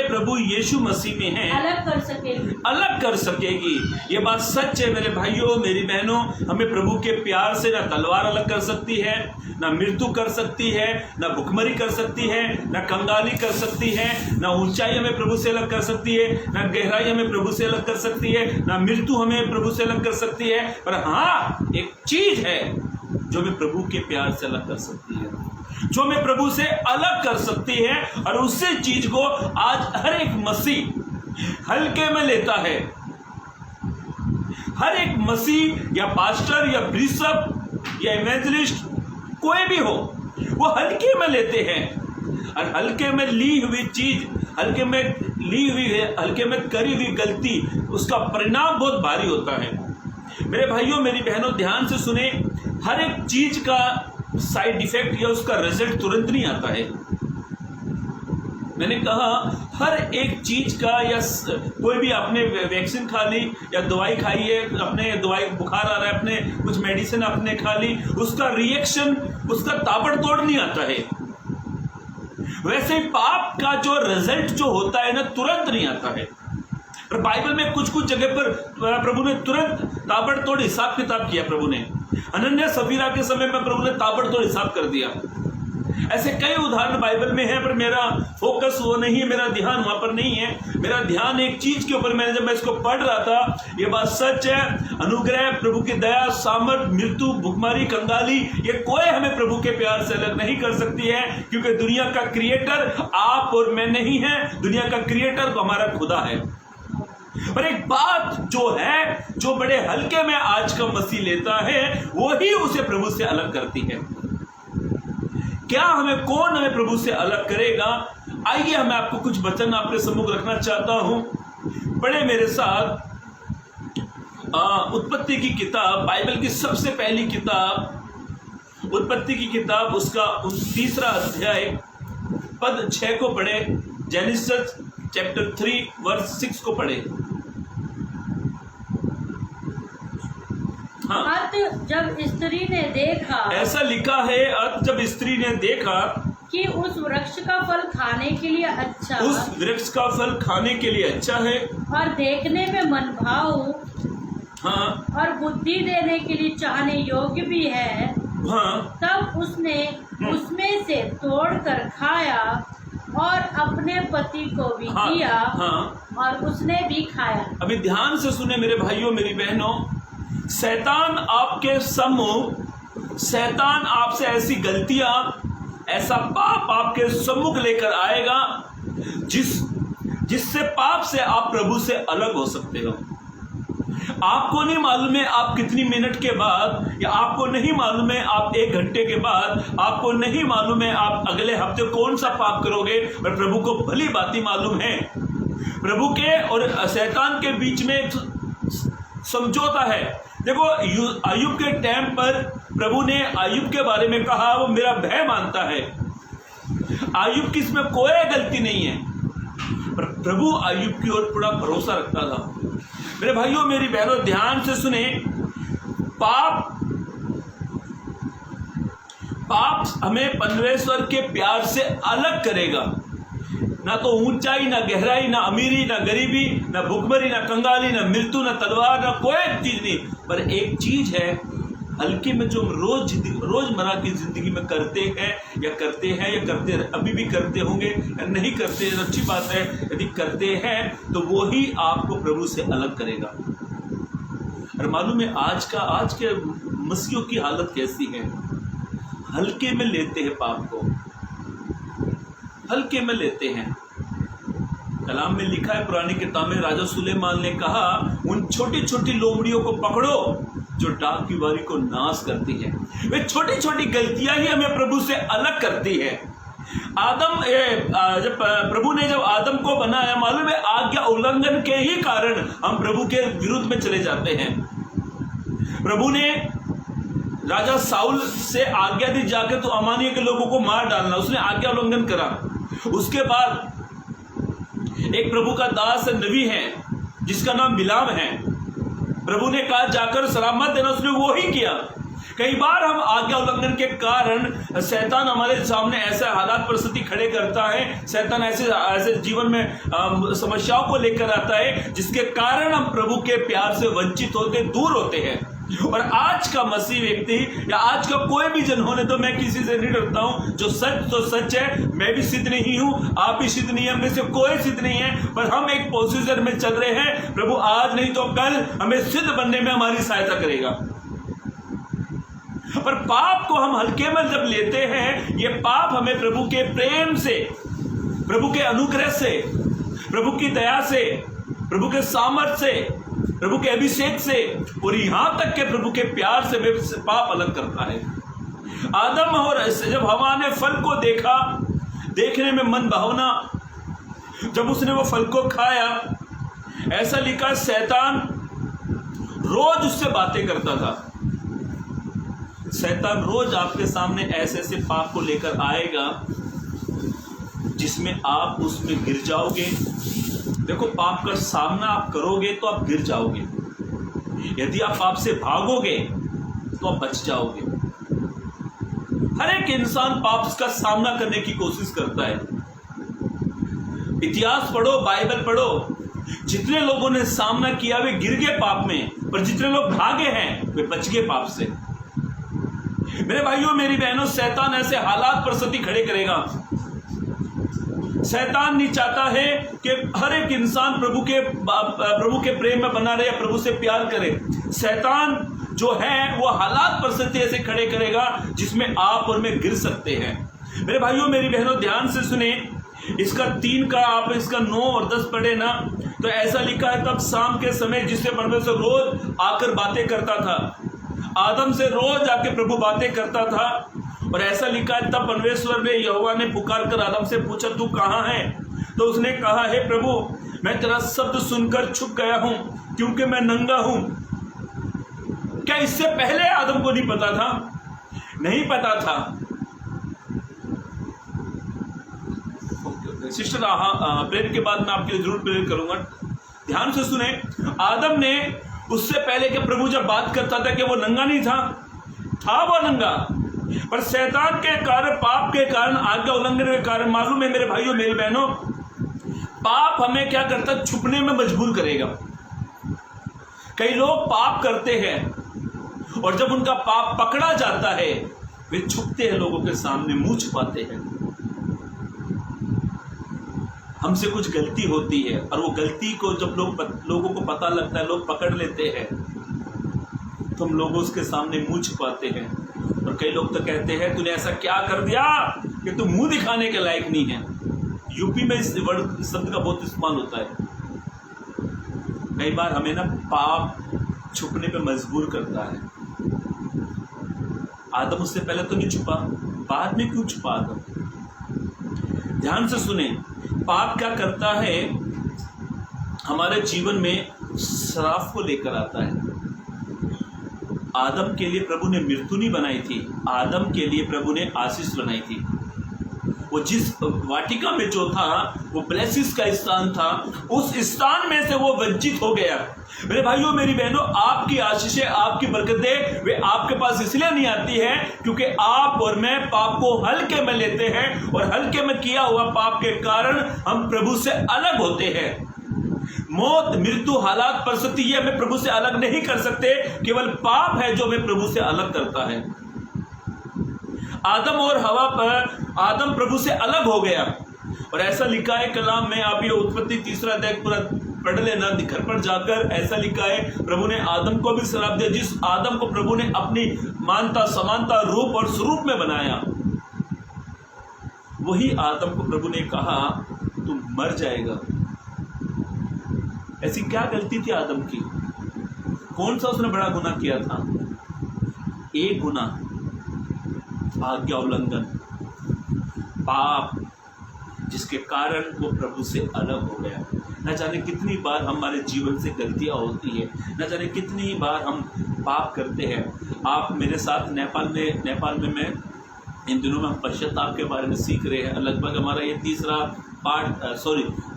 प्रभु यीशु मसीह में है अलग कर सकेगी। ये बात सच है मेरे भाइयों मेरी बहनों। हमें प्रभु के प्यार से ना तलवार अलग कर सकती है, ना मृत्यु कर सकती है, ना भुखमरी कर सकती है, ना कंगाली कर सकती है, ना ऊंचाई हमें प्रभु से अलग कर सकती है, ना गहराई हमें प्रभु से अलग कर सकती है, ना मृत्यु हमें प्रभु से अलग कर सकती है। पर हाँ, एक चीज है जो हमें प्रभु के प्यार से अलग कर सकती है, जो हमें प्रभु से अलग कर सकती है। और उसी चीज को आज हर एक मसीह हल्के में लेता है। हर एक मसीह या पास्टर या बिशप या इवेंजलिस्ट कोई भी हो, वो हल्के में लेते हैं। और हल्के में ली हुई चीज, हल्के में करी हुई गलती, उसका परिणाम बहुत भारी होता है। मेरे भाइयों मेरी बहनों ध्यान से सुने, हर एक चीज का साइड इफेक्ट या उसका रिजल्ट तुरंत नहीं आता है। मैंने कहा हर एक चीज का, या कोई भी आपने वैक्सीन खा ली या दवाई खाई है, अपने दवाई बुखार आ रहा है, अपने कुछ मेडिसिन आपने खा ली, उसका रिएक्शन उसका ताबड़तोड़ नहीं आता है। वैसे पाप का जो रिजल्ट जो होता है ना, तुरंत नहीं आता है। पर बाइबल में कुछ कुछ जगह पर प्रभु ने तुरंत ताबड़तोड़ हिसाब किताब किया। प्रभु ने अनन्या सफीरा के समय में प्रभु ने ताबड़तोड़ हिसाब कर दिया। ऐसे कई उदाहरण बाइबल में है, पर मेरा फोकस वो नहीं है, मेरा ध्यान वहां पर नहीं है। मेरा ध्यान एक चीज के ऊपर, मैंने जब मैं इसको पढ़ रहा था, ये बात सच है, अनुग्रह, प्रभु की दया, सामर्थ, मृत्यु, भुखमरी, कंगाली, ये कोई हमें प्रभु के प्यार से अलग नहीं कर सकती है। क्योंकि दुनिया का क्रिएटर आप और मैं नहीं है, दुनिया का क्रिएटर तो हमारा खुदा है। पर एक बात जो है, जो बड़े हल्के में आज का मसीह लेता है, वो ही उसे प्रभु से अलग करती है। क्या कौन हमें प्रभु से अलग करेगा? आइए मैं आपको कुछ वचन आपके सम्मुख रखना चाहता हूं। पढ़े मेरे साथ उत्पत्ति की किताब, बाइबल की सबसे पहली किताब, उत्पत्ति की किताब, उसका 3रा अध्याय पद 6 को पढ़े। जेनेसिस चैप्टर 3 वर्स 6 को पढ़े। हाँ। जब स्त्री ने देखा, ऐसा लिखा है, जब स्त्री ने देखा कि उस वृक्ष का फल खाने के लिए अच्छा, उस वृक्ष का फल खाने के लिए अच्छा है और देखने में मनभाऊ, हाँ, और बुद्धि देने के लिए चाहने योग्य भी है, हाँ, तब उसने उसमें से तोड़कर खाया और अपने पति को भी दिया, हाँ, और उसने भी खाया। अभी ध्यान से सुने मेरे भाइयों मेरी बहनों, शैतान आपके सम्मुख, शैतान आपसे ऐसी गलतियां, ऐसा पाप आपके सम्मुख लेकर आएगा जिससे पाप से आप प्रभु से अलग हो सकते हो। आपको नहीं मालूम है आप कितनी मिनट के बाद, या आपको नहीं मालूम है आप 1 घंटे के बाद, आपको नहीं मालूम है आप अगले हफ्ते कौन सा पाप करोगे, पर प्रभु को भली बात मालूम है। प्रभु के और शैतान के बीच में एक समझौता है। देखो अय्यूब के टाइम पर प्रभु ने अय्यूब के बारे में कहा, वो मेरा भय मानता है। अय्यूब की इसमें कोई गलती नहीं है, पर प्रभु अय्यूब की ओर पूरा भरोसा रखता था। मेरे भाइयों मेरी बहनों ध्यान से सुने, पाप हमें परमेश्वर के प्यार से अलग करेगा। ना तो ऊंचाई, ना गहराई, ना अमीरी, ना गरीबी, ना भुखमरी, ना कंगाली, ना मृत्यु, ना तलवार, ना कोई चीज नहीं। पर एक चीज है हल्के में जो रोजमर्रा की जिंदगी में करते हैं या करते अभी भी करते होंगे या नहीं करते, अच्छी बात है। यदि करते हैं तो वो ही आपको प्रभु से अलग करेगा। और मालूम है आज के मसीहों की हालत कैसी है? हल्के में लेते हैं पाप को, हल्के में लेते हैं। कलाम में लिखा है, पुरानी किताब में, राजा सुलेमान ने कहा उन छोटी छोटी लोमड़ियों को पकड़ो जो डाक की वारी को नाश करती है। वे छोटी छोटी गलतियां ही हमें प्रभु से अलग करती है। जब प्रभु ने जब आदम को बनाया, मालूम है आज्ञा उल्लंघन के ही कारण हम प्रभु के विरुद्ध में चले जाते हैं। प्रभु ने राजा साउल से आज्ञा दी, जाकर तो अमानियों के लोगों को मार डालना, उसने आज्ञा उल्लंघन करा। उसके बाद एक प्रभु का दास नबी है जिसका नाम बिलाम है, प्रभु ने कहा जाकर सलामत देना, उसने वो ही किया। कई बार हम आज्ञा उल्लंघन के कारण शैतान हमारे सामने ऐसे हालात परिस्थिति खड़े करता है, शैतान ऐसे जीवन में समस्याओं को लेकर आता है जिसके कारण हम प्रभु के प्यार से वंचित होते, दूर होते हैं। और आज का मसीह व्यक्ति या आज का कोई भी जन होने तो मैं किसी से नहीं डरता हूं। जो सच तो सच है, मैं भी सिद्ध नहीं हूं, आप भी सिद्ध नहीं है, में से कोई सिद्ध नहीं है, पर हम एक प्रोसीजर में चल रहे हैं। प्रभु आज नहीं तो कल हमें सिद्ध बनने में हमारी सहायता करेगा। पर पाप को हम हल्के में जब लेते हैं, ये पाप हमें प्रभु के प्रेम से, प्रभु के अनुग्रह से, प्रभु की दया से, प्रभु के सामर्थ्य से, प्रभु के अभिषेक से और यहां तक के प्रभु के प्यार से पाप अलग करता है। आदम और जब हवा ने फल को देखा, देखने में मन भावना, जब उसने वो फल को खाया, ऐसा लिखा शैतान रोज उससे बातें करता था। शैतान रोज आपके सामने ऐसे ऐसे पाप को लेकर आएगा जिसमें आप उसमें गिर जाओगे। देखो, पाप का सामना आप करोगे तो आप गिर जाओगे, यदि आप पाप से भागोगे तो आप बच जाओगे। हर एक इंसान पाप का सामना करने की कोशिश करता है। इतिहास पढ़ो, बाइबल पढ़ो, जितने लोगों ने सामना किया वे गिर गए पाप में, पर जितने लोग भागे हैं वे बच गए पाप से। मेरे भाइयों, मेरी बहनों, शैतान ऐसे हालात परिस्थिति खड़े करेगा। शैतान नहीं चाहता है कि हर एक इंसान प्रभु के प्रेम में बना रहे, प्रभु से प्यार करे। शैतान जो है वो हालात परिस्थिति ऐसे खड़े करेगा जिसमें आप और मैं गिर सकते हैं। मेरे भाइयों, मेरी बहनों, ध्यान से सुने। इसका 3 का आप इसका 9 और 10 पढ़े ना, तो ऐसा लिखा है, तब शाम के समय जिससे परमेश्वर रोज आकर बातें करता था, आदम से रोज आके प्रभु बातें करता था। और ऐसा लिखा है, तब परमेश्वर ने, यहोवा ने पुकार कर आदम से पूछा, तू कहाँ है? तो उसने कहा, हे प्रभु, मैं तेरा शब्द सुनकर छुप गया हूं क्योंकि मैं नंगा हूं। क्या इससे पहले आदम को नहीं पता था? नहीं पता था। सिस्टर, प्रेयर के बाद मैं आपके लिए जरूर प्रेयर करूंगा। ध्यान से सुने। आदम ने उससे पहले कि प्रभु जब बात करता था कि वो नंगा नहीं था वो नंगा, पर शैतान के कारण, पाप के कारण, आज्ञा उल्लंघन के कारण, मालूम है मेरे भाइयों मेरी बहनों, पाप हमें क्या करता है? छुपने में मजबूर करेगा। कई लोग पाप करते हैं और जब उनका पाप पकड़ा जाता है वे छुपते हैं, लोगों के सामने मुंह छुपाते हैं। हमसे कुछ गलती होती है और वो गलती को जब लोगों को पता लगता है, लोग पकड़ लेते हैं, तो हम लोग उसके सामने मुंह छुपाते हैं। और कई लोग तो कहते हैं, तूने ऐसा क्या कर दिया कि तू मुंह दिखाने के लायक नहीं है। यूपी में इस वर्ड शब्द का बहुत इस्तेमाल होता है। कई बार हमें ना पाप छुपने पे मजबूर करता है। आदम उससे पहले तो नहीं छुपा, बाद में क्यों छुपा आदम? ध्यान से सुने। पाप क्या करता है? हमारे जीवन में श्राप को लेकर आता है। आदम के लिए प्रभु ने मृत्यु नहीं बनाई थी, आदम के लिए प्रभु ने आशीष बनाई थी। वो जिस वाटिका में जो था वो ब्लेसिस का स्थान था, उस स्थान में से वो वंचित हो गया। मेरे भाइयों मेरी बहनों, आपकी आशीषें, आपकी बरकतें वे आपके पास इसलिए नहीं आती है क्योंकि आप और मैं पाप को हल्के में लेते हैं, और हल्के में किया हुआ पाप के कारण हम प्रभु से अलग होते हैं। मौत, मृत्यु, हालात, परिस्थिति ये हमें प्रभु से अलग नहीं कर सकते, केवल पाप है जो हमें प्रभु से अलग करता है। आदम और हवा पर आदम प्रभु से अलग हो गया, और ऐसा लिखा है कलाम में, आप ये उत्पत्ति 3 अध्याय पूरा पढ़ लेना, घर पर जाकर ऐसा लिखा है, प्रभु ने आदम को भी श्राप दिया। जिस आदम को प्रभु ने अपनी मानता, समानता, रूप और स्वरूप में बनाया, वही आदम को प्रभु ने कहा तू मर जाएगा। ऐसी क्या गलती थी आदम की? कौन सा उसने बड़ा गुनाह किया था? एक गुनाह, आज्ञा उल्लंघन, पाप, जिसके कारण वो प्रभु से अलग हो गया। न जाने कितनी बार हमारे जीवन से गलतियां होती है, न जाने कितनी बार हम पाप करते हैं। आप मेरे साथ नेपाल में मैं इन दिनों में हम पश्चाताप के बारे में सीख रहे हैं। लगभग हमारा ये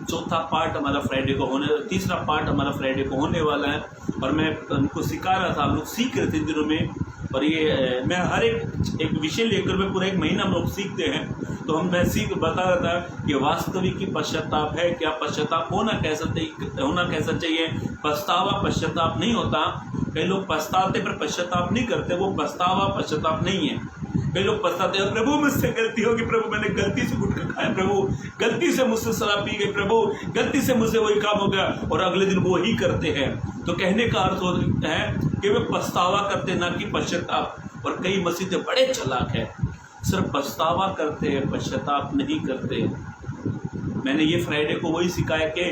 चौथा पार्ट हमारा फ्राइडे को तीसरा पार्ट हमारा फ्राइडे को होने वाला है, और मैं उनको सिखा रहा था, हम लोग सीख रहे थे इन दिनों में। और ये मैं हर एक विषय लेकर मैं पूरा 1 महीना हम लोग सीखते हैं, तो मैं बता रहा था कि वास्तविक पश्चाताप है क्या, पश्चाताप होना कैसा चाहिए। पछतावा पश्चाताप नहीं होता। कई लोग पछताते पर पश्चाताप नहीं करते, वो पछतावा पश्चाताप नहीं है। कई लोग पछताते हैं, प्रभु मुझसे गलती होगी, प्रभु मैंने गलती से गुटखा खाया, प्रभु गलती से मुझसे शराब पी गई, प्रभु गलती से मुझसे वही काम हो गया, और अगले दिन वो ही करते हैं। तो कहने का अर्थ है कि वे पछतावा करते ना कि पश्चाताप। और कई मसीहें बड़े चालाक हैं, सिर्फ पछतावा करते हैं, पश्चाताप नहीं करते। मैंने ये फ्राइडे को वही सिखाया कि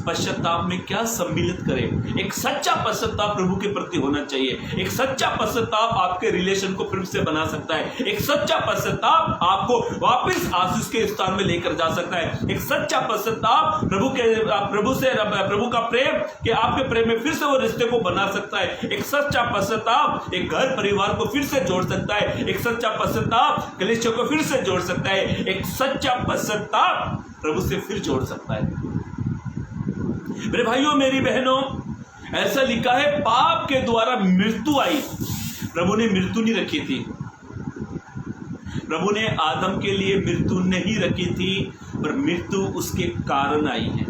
पश्चाताप में क्या सम्मिलित करें। एक सच्चा पश्चाताप प्रभु के प्रति होना चाहिए। एक सच्चा पश्चाताप आपके रिलेशन को फिर से बना सकता है। एक सच्चा पश्चाताप आपको वापस आशीष के स्थान में लेकर जा सकता है। एक सच्चा पश्चाताप प्रभु का प्रेम कि आपके प्रेम में फिर से वो रिश्ते को बना सकता है। एक सच्चा पश्चाताप एक घर परिवार को फिर से जोड़ सकता है। एक सच्चा पश्चाताप कलीसिया को फिर से जोड़ सकता है। एक सच्चा पश्चाताप प्रभु से फिर जोड़ सकता है। मेरे भाइयों मेरी बहनों, ऐसा लिखा है पाप के द्वारा मृत्यु आई। प्रभु ने मृत्यु नहीं रखी थी। प्रभु ने आदम के लिए मृत्यु नहीं रखी थी, पर मृत्यु उसके कारण आई है।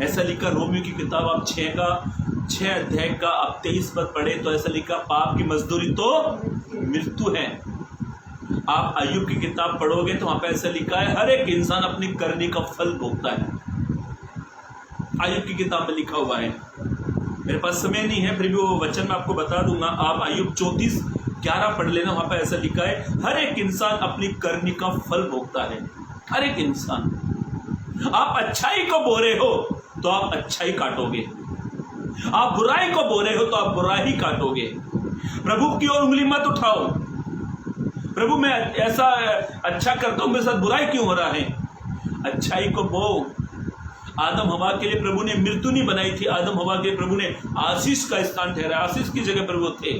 ऐसा लिखा रोमियो की किताब आप 6 अध्याय का आप 23 पद पढ़े तो ऐसा लिखा पाप की मजदूरी तो मृत्यु है। आप अय्यूब की किताब पढ़ोगे तो वहां पे ऐसा लिखा है हर एक इंसान अपनी करनी का फल भोगता है। अय्यूब की किताब में लिखा हुआ है। मेरे पास समय नहीं है, फिर भी वो वचन मैं आपको बता दूंगा। आप अय्यूब 34:11 पढ़ लेना, वहां पे ऐसा लिखा है हर एक इंसान अपनी करनी का फल भोगता है। हर एक इंसान। आप अच्छाई को बो रहे हो तो आप अच्छाई काटोगे, आप बुराई को बो रहे हो तो आप बुराई काटोगे। प्रभु की ओर उंगली मत उठाओ, प्रभु मैं ऐसा अच्छा करता हूं, मेरे साथ बुराई क्यों हो रहा है। अच्छाई को बो। आदम हवा के लिए प्रभु ने मृत्यु नहीं बनाई थी, आदम हवा के लिए प्रभु ने आशीष का स्थान ठहराया, आशीष की जगह पर वो थे।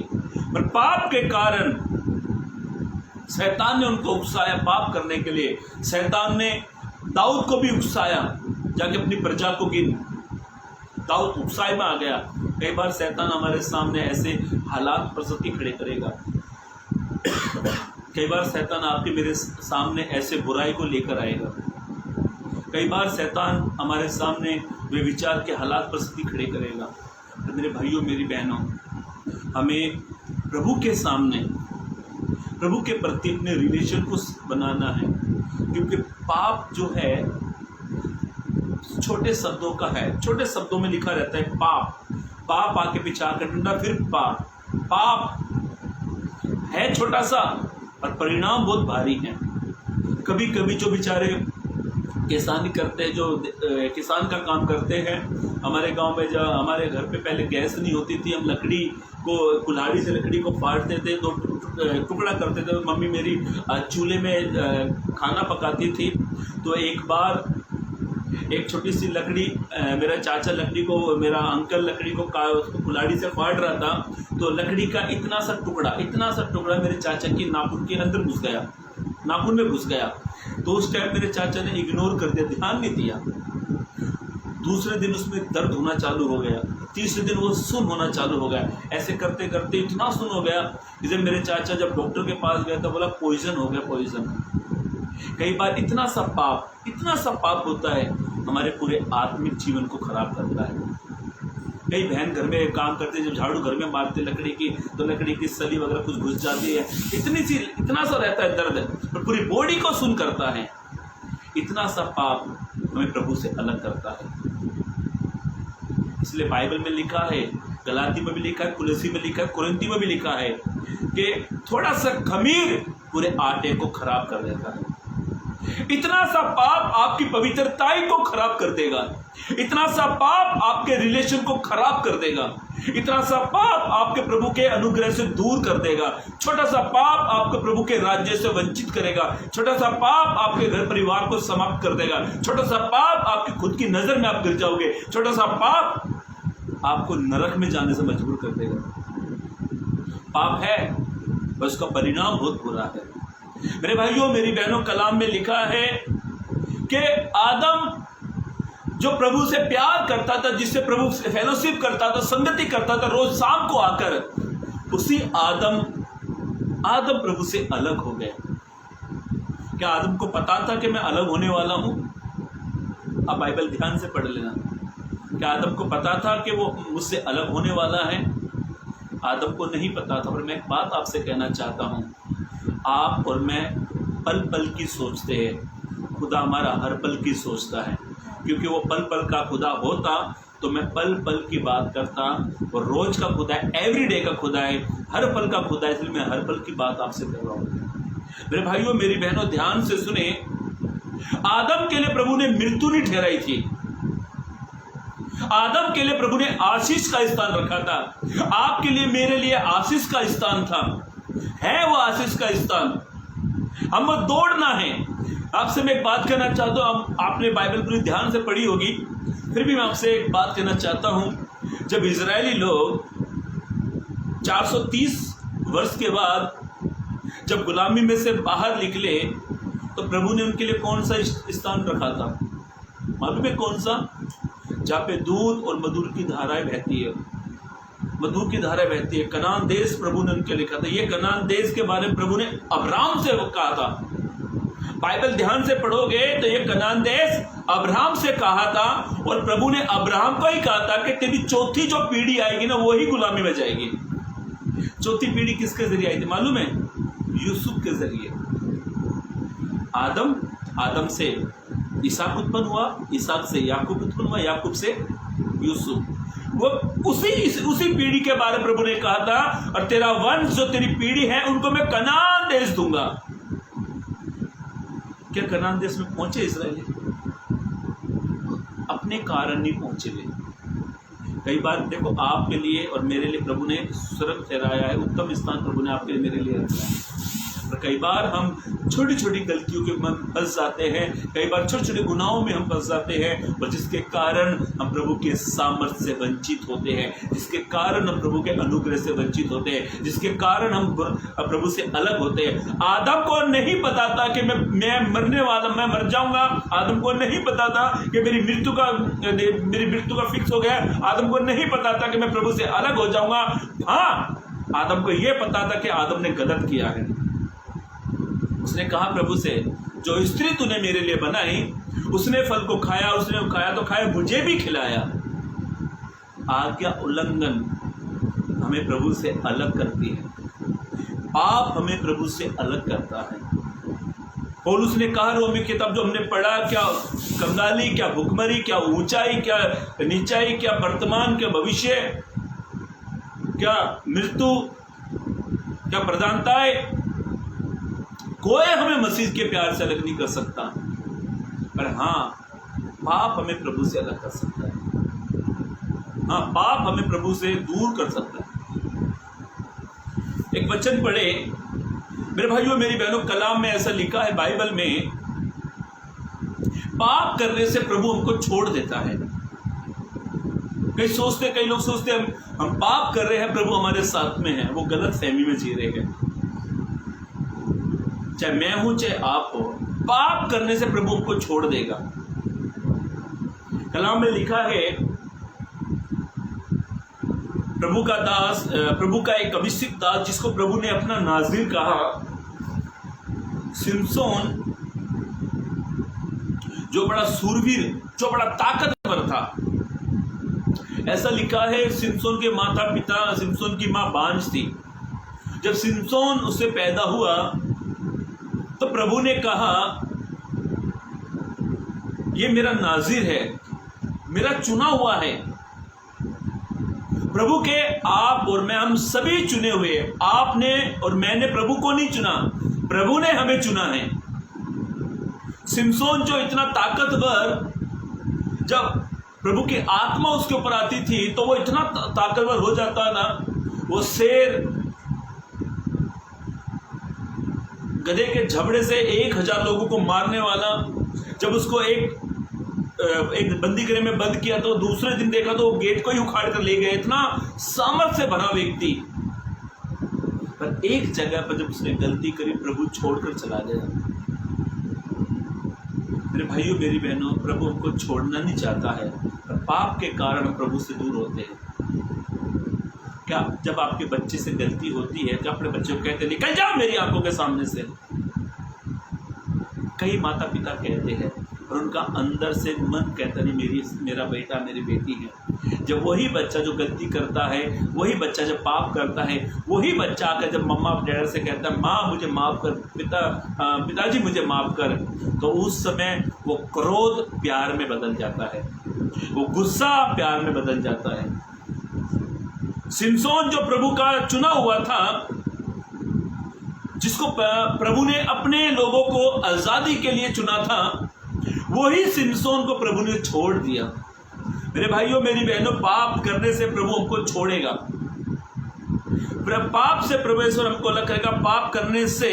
पर पाप के कारण शैतान ने उनको उकसाया पाप करने के लिए। शैतान ने दाऊद को भी उकसाया, जाके अपनी प्रजा को गिन। दाऊद उकसाए में आ गया। कई बार शैतान हमारे सामने ऐसे हालात परिस्थिति खड़े करेगा। कई बार शैतान आपके मेरे सामने ऐसे बुराई को लेकर आएगा। कई बार शैतान हमारे सामने वे विचार के हालात परिस्थिति खड़े करेगा। तो मेरे भाइयों मेरी बहनों, हमें प्रभु के सामने प्रभु के प्रति अपने रिलेशन को बनाना है, क्योंकि पाप जो है छोटे शब्दों का है। छोटे शब्दों में लिखा रहता है पाप। पाप आके पीछे आकर डंडा, फिर पाप। पाप है छोटा सा और परिणाम बहुत भारी है। कभी कभी जो बेचारे किसानी करते हैं, जो किसान का काम करते हैं, हमारे गांव में जब हमारे घर पे पहले गैस नहीं होती थी, हम लकड़ी को कुल्हाड़ी से लकड़ी को फाड़ते थे, तो टुकड़ा करते थे। मम्मी मेरी चूल्हे में खाना पकाती थी। तो एक बार एक छोटी सी लकड़ी, मेरा चाचा लकड़ी को, मेरा अंकल लकड़ी को कुल्हाड़ी से फाड़ रहा था, तो लकड़ी का इतना सा टुकड़ा मेरे चाचा की नाखून के अंदर घुस गया। नाखून में घुस गया। तो उस टाइम मेरे चाचा ने इग्नोर कर दिया, ध्यान नहीं दिया। दूसरे दिन उसमें दर्द होना चालू हो गया, तीसरे दिन वो सुन होना चालू हो गया। ऐसे करते करते इतना सुन हो गया कि जब मेरे चाचा जब डॉक्टर के पास गया तो बोला पॉइजन हो गया, पॉइजन। कई बार इतना सा पाप होता है, हमारे पूरे आत्मिक जीवन को खराब करता है। कई बहन घर में काम करते हैं, जब झाड़ू घर में मारते लकड़ी की, तो लकड़ी की सली वगैरह कुछ घुस जाती है, इतना सा रहता है दर्द, और पूरी बॉडी को सुन करता है। इतना सा पाप हमें प्रभु से अलग करता है। इसलिए बाइबल में लिखा है, गलाती में भी लिखा है, कुलसी में लिखा है, कुरिन्ती में भी लिखा है कि थोड़ा सा खमीर पूरे आटे को खराब कर देता है। इतना सा पाप आपकी पवित्रताई को खराब कर देगा, इतना सा पाप आपके रिलेशन को खराब कर देगा, इतना सा पाप आपके प्रभु के अनुग्रह से दूर कर देगा। छोटा सा पाप आपके प्रभु के राज्य से वंचित करेगा, छोटा सा पाप आपके घर परिवार को समाप्त कर देगा, छोटा सा पाप आपकी खुद की नजर में आप गिर जाओगे, छोटा सा पाप आपको नरक में जाने से मजबूर कर देगा। पाप है पर उसका परिणाम बहुत बुरा है। मेरे भाइयों मेरी बहनों, कलाम में लिखा है कि आदम जो प्रभु से प्यार करता था, जिससे प्रभु से फेलोशिप करता था, संगति करता था रोज शाम को आकर, उसी आदम प्रभु से अलग हो गए। क्या आदम को पता था कि मैं अलग होने वाला हूं? आप बाइबल ध्यान से पढ़ लेना। क्या आदम को पता था कि वो मुझसे अलग होने वाला है? आदम को नहीं पता था। पर मैं एक बात आपसे कहना चाहता हूं, आप और मैं पल पल की सोचते हैं, खुदा हमारा हर पल की सोचता है। क्योंकि वो पल पल का खुदा होता तो मैं पल पल की बात करता, और रोज का खुदा है, एवरीडे का खुदा है, हर पल का खुदा है, इसलिए मैं हर पल की बात आपसे कर रहा हूँ। मेरे भाइयों मेरी बहनों ध्यान से सुने, आदम के लिए प्रभु ने मृत्यु नहीं ठहराई थी, आदम के लिए प्रभु ने आशीष का स्थान रखा था। आपके लिए मेरे लिए आशीष का स्थान था, है वो आशीष का स्थान। हम वो दौड़ना है। आपसे मैं एक बात कहना चाहता हूँ, आपने बाइबल पूरी ध्यान से पढ़ी होगी, फिर भी मैं आपसे एक बात कहना चाहता हूँ। जब इजरायली लोग 430 वर्ष के बाद जब गुलामी में से बाहर निकले, तो प्रभु ने उनके लिए कौन सा स्थान रखा था? मालूम है कौन सा? जहाँ पे दूध और मधुर की धाराएं बहती है, मधु की धारा बहती है। कनान देश प्रभु ने उनके लिखा था। ये कनान देश के बारे में प्रभु ने अब्राहम से कहा था। बाइबल ध्यान से पढ़ोगे तो ये कनान देश अब्राहम से कहा था, और प्रभु ने अब्राहम को ही कहा था कि तेरी चौथी जो पीढ़ी आएगी ना, वही गुलामी में जाएगी। चौथी पीढ़ी किसके जरिए आई थी मालूम है? यूसुफ के जरिए। आदम से इसहाक उत्पन्न हुआ, इसहाक से याकूब उत्पन्न हुआ, याकूब से यूसुफ। वो उसी पीढ़ी के बारे में प्रभु ने कहा था, और तेरा वंश जो तेरी पीढ़ी है उनको मैं कनान देश दूंगा। क्या कनान देश में पहुंचे इस्राएली? अपने कारण नहीं पहुंचे वे। कई बार देखो, आपके लिए और मेरे लिए प्रभु ने स्वर्ग ठहराया है, उत्तम स्थान प्रभु ने आपके लिए मेरे लिए रखा है। और कई बार हम छोटी छोटी गलतियों के में फंस जाते हैं, कई बार छोटे छोटे गुनाहों में हम फंस जाते हैं, और जिसके कारण हम प्रभु के सामर्थ्य से वंचित होते हैं, जिसके कारण हम प्रभु के अनुग्रह से वंचित होते हैं, जिसके कारण हम प्रभु से अलग होते हैं। आदम को नहीं पता था कि मैं मरने वाला, मैं मर जाऊंगा। आदम को नहीं पता था कि मेरी मृत्यु का फिक्स हो गया। आदम को नहीं पता था कि मैं प्रभु से अलग हो जाऊंगा। हाँ, आदम को यह पता था कि आदम ने गलत किया है। उसने कहा प्रभु से, जो स्त्री तूने मेरे लिए बनाई, उसने फल को खाया, उसने खाया तो खाया, मुझे भी खिलाया। आज्ञा उल्लंघन हमें प्रभु से अलग करती है, पाप हमें प्रभु से अलग करता है। पौलुस ने कहा रोमी किताब जो हमने पढ़ा, क्या कंगाली, क्या भुखमरी, क्या ऊंचाई, क्या नीचाई, क्या वर्तमान, क्या भविष्य, क्या मृत्यु, क्या प्रधानताएं, कोई हमें मसीह के प्यार से अलग नहीं कर सकता। पर हाँ, पाप हमें प्रभु से अलग कर सकता है। हाँ, पाप हमें प्रभु से दूर कर सकता है। एक वचन पढ़े मेरे भाइयों मेरी बहनों, कलाम में ऐसा लिखा है बाइबल में, पाप करने से प्रभु हमको छोड़ देता है। कई लोग सोचते हम पाप कर रहे हैं, प्रभु हमारे साथ में है। वो गलत फहमी में जी रहे हैं। चाहे मैं हूं चाहे आप हो, पाप करने से प्रभु हमको छोड़ देगा। कलाम में लिखा है, प्रभु का एक अभिषिक्त दास जिसको प्रभु ने अपना नाज़ीर कहा, सिमसोन, जो बड़ा सूरवीर, जो बड़ा ताकतवर था। ऐसा लिखा है, सिमसोन के माता पिता, सिमसोन की मां बांझ थी। जब सिमसोन उससे पैदा हुआ तो प्रभु ने कहा, ये मेरा नाज़ीर है, मेरा चुना हुआ है। प्रभु के आप और मैं, हम सभी चुने हुए। आपने और मैंने प्रभु को नहीं चुना, प्रभु ने हमें चुना है। सिमसोन जो इतना ताकतवर, जब प्रभु की आत्मा उसके ऊपर आती थी तो वो इतना ताकतवर हो जाता ना, वो शेर गधे के झबड़े से 1000 लोगों को मारने वाला, जब उसको एक बंदी गृह में बंद किया तो दूसरे दिन देखा तो वो गेट को ही उखाड़ कर ले गए। इतना सामर्थ्य से भरा व्यक्ति, पर एक जगह पर जब उसने गलती करी, प्रभु छोड़कर चला गया। मेरे भाइयों मेरी बहनों, प्रभु हमको छोड़ना नहीं चाहता है, पर पाप के कारण प्रभु से दूर होते हैं। क्या जब आपके बच्चे से गलती होती है, जब अपने बच्चे को कहते निकल जाओ मेरी आंखों के सामने से, कई माता पिता कहते हैं और उनका अंदर से मन कहता नहीं मेरा बेटा मेरी बेटी है। जब वही बच्चा जो गलती करता है, वही बच्चा जब पाप करता है, वही बच्चा आकर जब मम्मा डैड से कहता है माँ मुझे माफ़ कर, पिताजी मुझे माफ़ कर, तो उस समय वो क्रोध प्यार में बदल जाता है, वो गुस्सा प्यार में बदल जाता है। सिमसोन जो प्रभु का चुना हुआ था, जिसको प्रभु ने अपने लोगों को आजादी के लिए चुना था, वही सिमसोन को प्रभु ने छोड़ दिया। मेरे भाइयों मेरी बहनों, पाप करने से प्रभु हमको छोड़ेगा। पाप से परमेश्वर हमको अलग करेगा, पाप करने से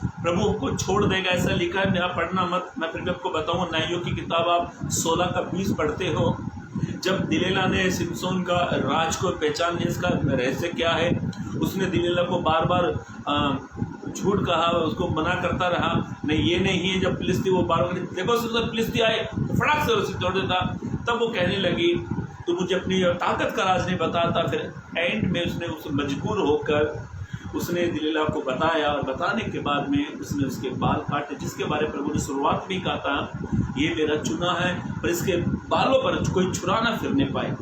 प्रभु हमको छोड़ देगा। ऐसा लिखा है, मेरा पढ़ना मत, मैं फिर भी आपको बताऊंगा। न्यायों की किताब आप 16 का 20 पढ़ते हो। जब दिलेला ने सिमसोन का राज को पहचान लिया, इसका रहस्य क्या है, उसने दिलेला को बार बार झूठ कहा, उसको मना करता रहा, नहीं ये नहीं है। जब फिलिस्ती वो बार बार देखो फिलिस्ती आए तो फटाक से उसे तोड़ देता, तब वो कहने लगी तो मुझे अपनी ताकत का राज नहीं बताता। फिर एंड में उसने उससे मजबूर होकर उसने दिलेला को बताया, और बताने के बाद में उसने उसके बाल काटे, जिसके बारे में प्रभु ने शुरुआत में कहा था ये मेरा चुना है, पर इसके बालों पर कोई छुरा ना फिरने पाए।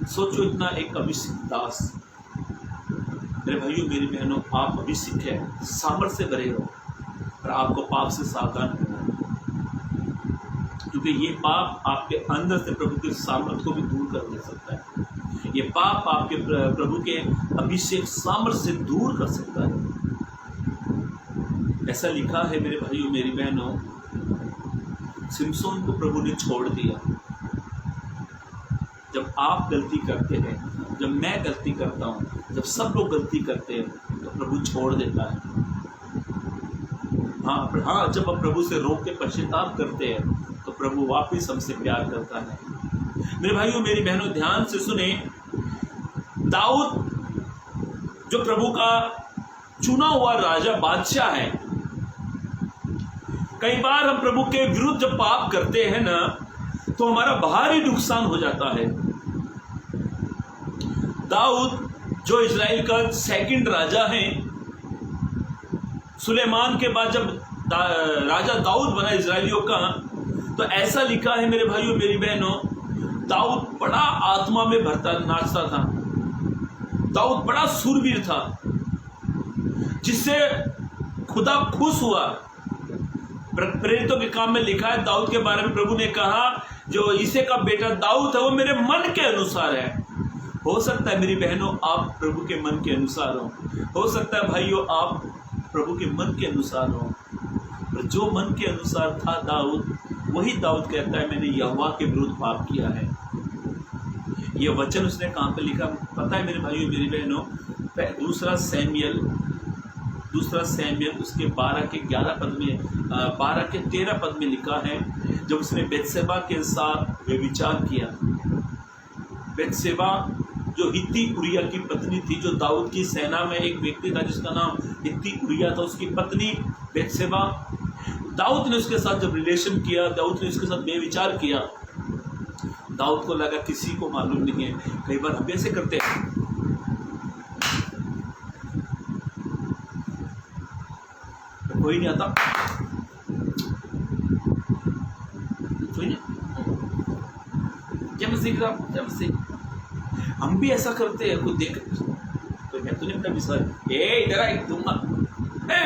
सोचो, इतना एक अभिषिक्त दास। मेरे भाइयों मेरी बहनों, आप अभिषिक्त है, सामर्थ्य से भरे हो, पर आपको पाप से सावधान रहना है, क्योंकि ये पाप आपके अंदर से प्रभु के सामर्थ्य को भी दूर कर दे सकता है। ये पाप आपके प्रभु के अभिषेक सामर्थ्य से दूर कर सकता है। ऐसा लिखा है मेरे भाइयों मेरी बहनों, सिमसोन को प्रभु ने छोड़ दिया। जब आप गलती करते हैं, जब मैं गलती करता हूँ, जब सब लोग गलती करते हैं, तो प्रभु छोड़ देता है। हाँ, जब हम प्रभु से रोक के पश्चाताप करते हैं, तो प्रभु वापिस हमसे प्यार करता है। मेरे भाइयों मेरी बहनों, ध्यान से सुने। दाऊद जो प्रभु का चुना हुआ राजा बादशाह है, कई बार हम प्रभु के विरुद्ध जब पाप करते हैं ना, तो हमारा भारी नुकसान हो जाता है। दाऊद जो इजराइल का 2nd राजा है, सुलेमान के बाद जब राजा दाऊद बना इजराइलियों का, तो ऐसा लिखा है मेरे भाइयों मेरी बहनों, दाऊद बड़ा आत्मा में भरता नाचता था। दाऊद बड़ा सूरवीर था, जिससे खुदा खुश हुआ। प्रेरितों के काम में लिखा है, दाऊद के बारे में प्रभु ने कहा जो ईसे का बेटा दाऊद है वो मेरे मन के अनुसार है। हो सकता है मेरी बहनों आप प्रभु के मन के अनुसार हो सकता है भाइयों आप प्रभु के मन के अनुसार हो। पर जो मन के अनुसार था दाऊद, वही दाऊद कहता है मैंने यहोवा के विरुद्ध पाप किया है। ये वचन उसने कहाँ पे लिखा पता है मेरे भाइयों मेरी बहनों? 2 सैमुएल उसके 12 के 11 पद में 12 के 13 पद में लिखा है, जब उसने बेतशेबा के साथ व्यभिचार किया। बेतशेबा जो हित्ती उरिया की पत्नी थी, जो दाऊद की सेना में एक व्यक्ति था जिसका नाम हित्ती उरिया था, उसकी पत्नी बेतशेबा। दाऊद ने उसके साथ जब रिलेशन किया, दाऊद ने उसके साथ बेविचार किया, दाऊद को लगा किसी को मालूम नहीं है। कई बार हम ऐसे करते हैं, कोई नहीं आता, कोई नहीं, जब से हम भी ऐसा करते हैं। कोई देख तो मैं तुझे अपना विश्वास, इधर आ तुम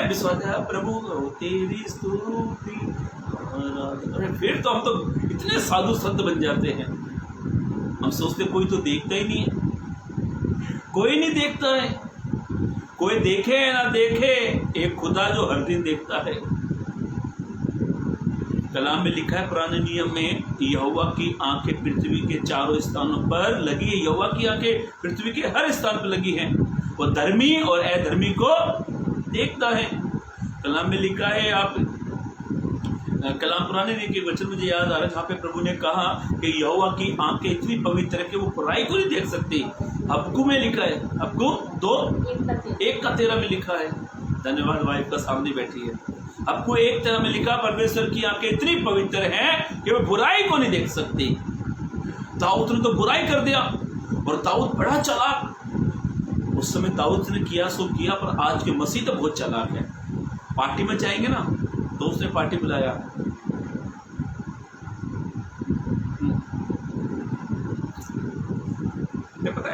विश्वास है प्रभु तेरी स्तुति। अरे फिर तो हम तो इतने साधु संत बन जाते हैं, हम सोचते कोई तो देखता ही नहीं है, कोई नहीं देखता है, कोई देखे ना देखे, एक खुदा जो हर दिन देखता है। कलाम में लिखा है पुराने नियम में, यहोवा की आंखें पृथ्वी के चारों स्थानों पर लगी है। यहोवा की आंखें पृथ्वी के हर स्थान पर लगी हैं, वो धर्मी और अधर्मी को देखता है। कलाम में लिखा है, आप कलाम पुराने नियम के वचन मुझे याद आ रहा है जहाँ पे प्रभु ने कहा कि यहोवा की आंखें इतनी पवित्र है कि वो बुराई को नहीं देख सकती। हबक्कू में लिखा है, हबक्कू 2:1 में लिखा है। धन्यवाद, वाइफ का सामने बैठी है। हबक्कू 1:13 में लिखा, परमेश्वर की आंखें इतनी पवित्र हैं कि वो बुराई को नहीं देख सकती। दाऊद ने तो बुराई कर दिया, और दाऊद बड़ा चालाक। उस समय दाऊद ने किया सो किया, पर आज के मसीह तो बहुत चालाक है। पार्टी में जाएंगे ना तो उसने पार्टी बुलाया, क्या पता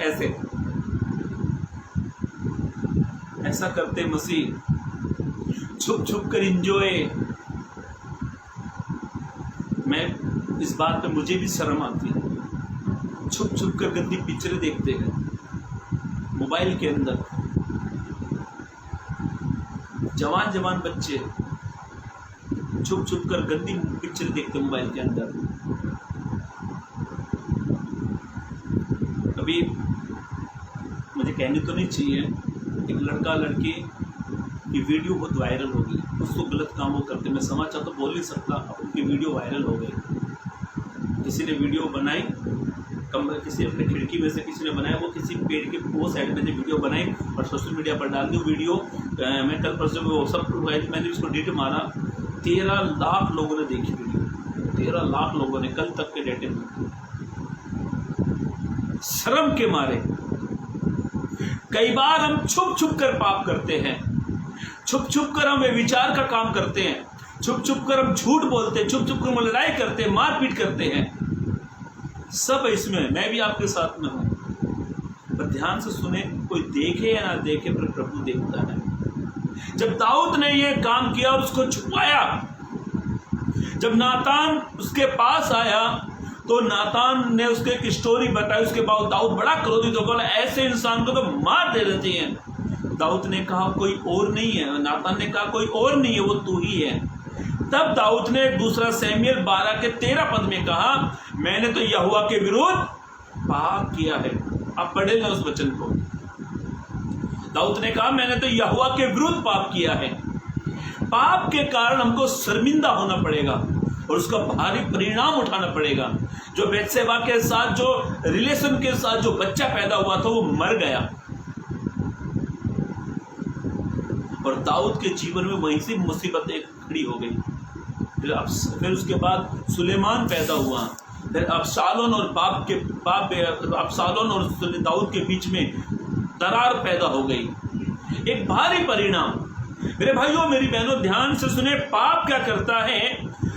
ऐसा करते मसीह, छुप छुप कर इंजॉय। मैं इस बात पे मुझे भी शर्म आती है, छुप छुप कर गंदी पिक्चरें देखते हैं मोबाइल के अंदर। जवान बच्चे छुप छुप कर गंदी पिक्चर देखते मोबाइल के अंदर। अभी मुझे कहनी तो नहीं चाहिए, एक लड़का लड़की की वीडियो बहुत वायरल हो गई, उसको गलत काम वो करते, मैं समाचार तो बोल नहीं सकता, अब उनकी वीडियो वायरल हो गई। किसी ने वीडियो बनाई, किसी अपने खिड़की में से किसी ने बनाया, वो किसी पेड़ के वो साइड में से वीडियो बनाई और सोशल मीडिया पर डाल दी। वीडियो मैं कल परसों वो सब मैंने उसको डिलीट मारा, 13 लाख लोगों ने देखी वीडियो, 13 लाख लोगों ने कल तक के डेटे में। शर्म के मारे कई बार हम छुप छुप कर पाप करते हैं, छुप छुप कर हम विचार का काम करते हैं, छुप छुप कर हम झूठ बोलते हैं, छुप छुप कर हम लड़ाई करते हैं, मारपीट करते हैं। सब इसमें मैं भी आपके साथ में हूं, पर ध्यान से सुने, कोई देखे या ना देखे पर प्रभु देखता है। जब दाऊद ने यह काम किया और उसको छुपाया, जब नातान उसके पास आया तो नातान ने उसके एक स्टोरी बताई, उसके बाद दाऊद बड़ा क्रोधित हो गया, ऐसे इंसान को तो मार देना चाहिए। दाऊद ने कहा कोई और नहीं है, नातान ने कहा कोई और नहीं है, वो तू ही है। तब दाऊद ने 2 शमूएल 12:13 में कहा, मैंने तो यहोवा के विरुद्ध पाप किया है। आप पढ़े ना उस वचन को। दाऊद ने कहा मैंने तो यहोवा के विरुद्ध पाप किया है। पाप के कारण हमको शर्मिंदा होना पड़ेगा और उसका भारी परिणाम उठाना पड़ेगा। जो बेतशेबा के साथ जो रिलेशन के साथ जो बच्चा पैदा हुआ था वो मर गया, और दाऊद के जीवन में वहीं से मुसीबतें खड़ी हो गई। फिर उसके बाद सुलेमान पैदा हुआ, फिर अबशालोम और दाऊद के बीच में दरार पैदा हो गई, एक भारी परिणाम। मेरे भाइयों मेरी बहनों ध्यान से सुने, पाप क्या करता है,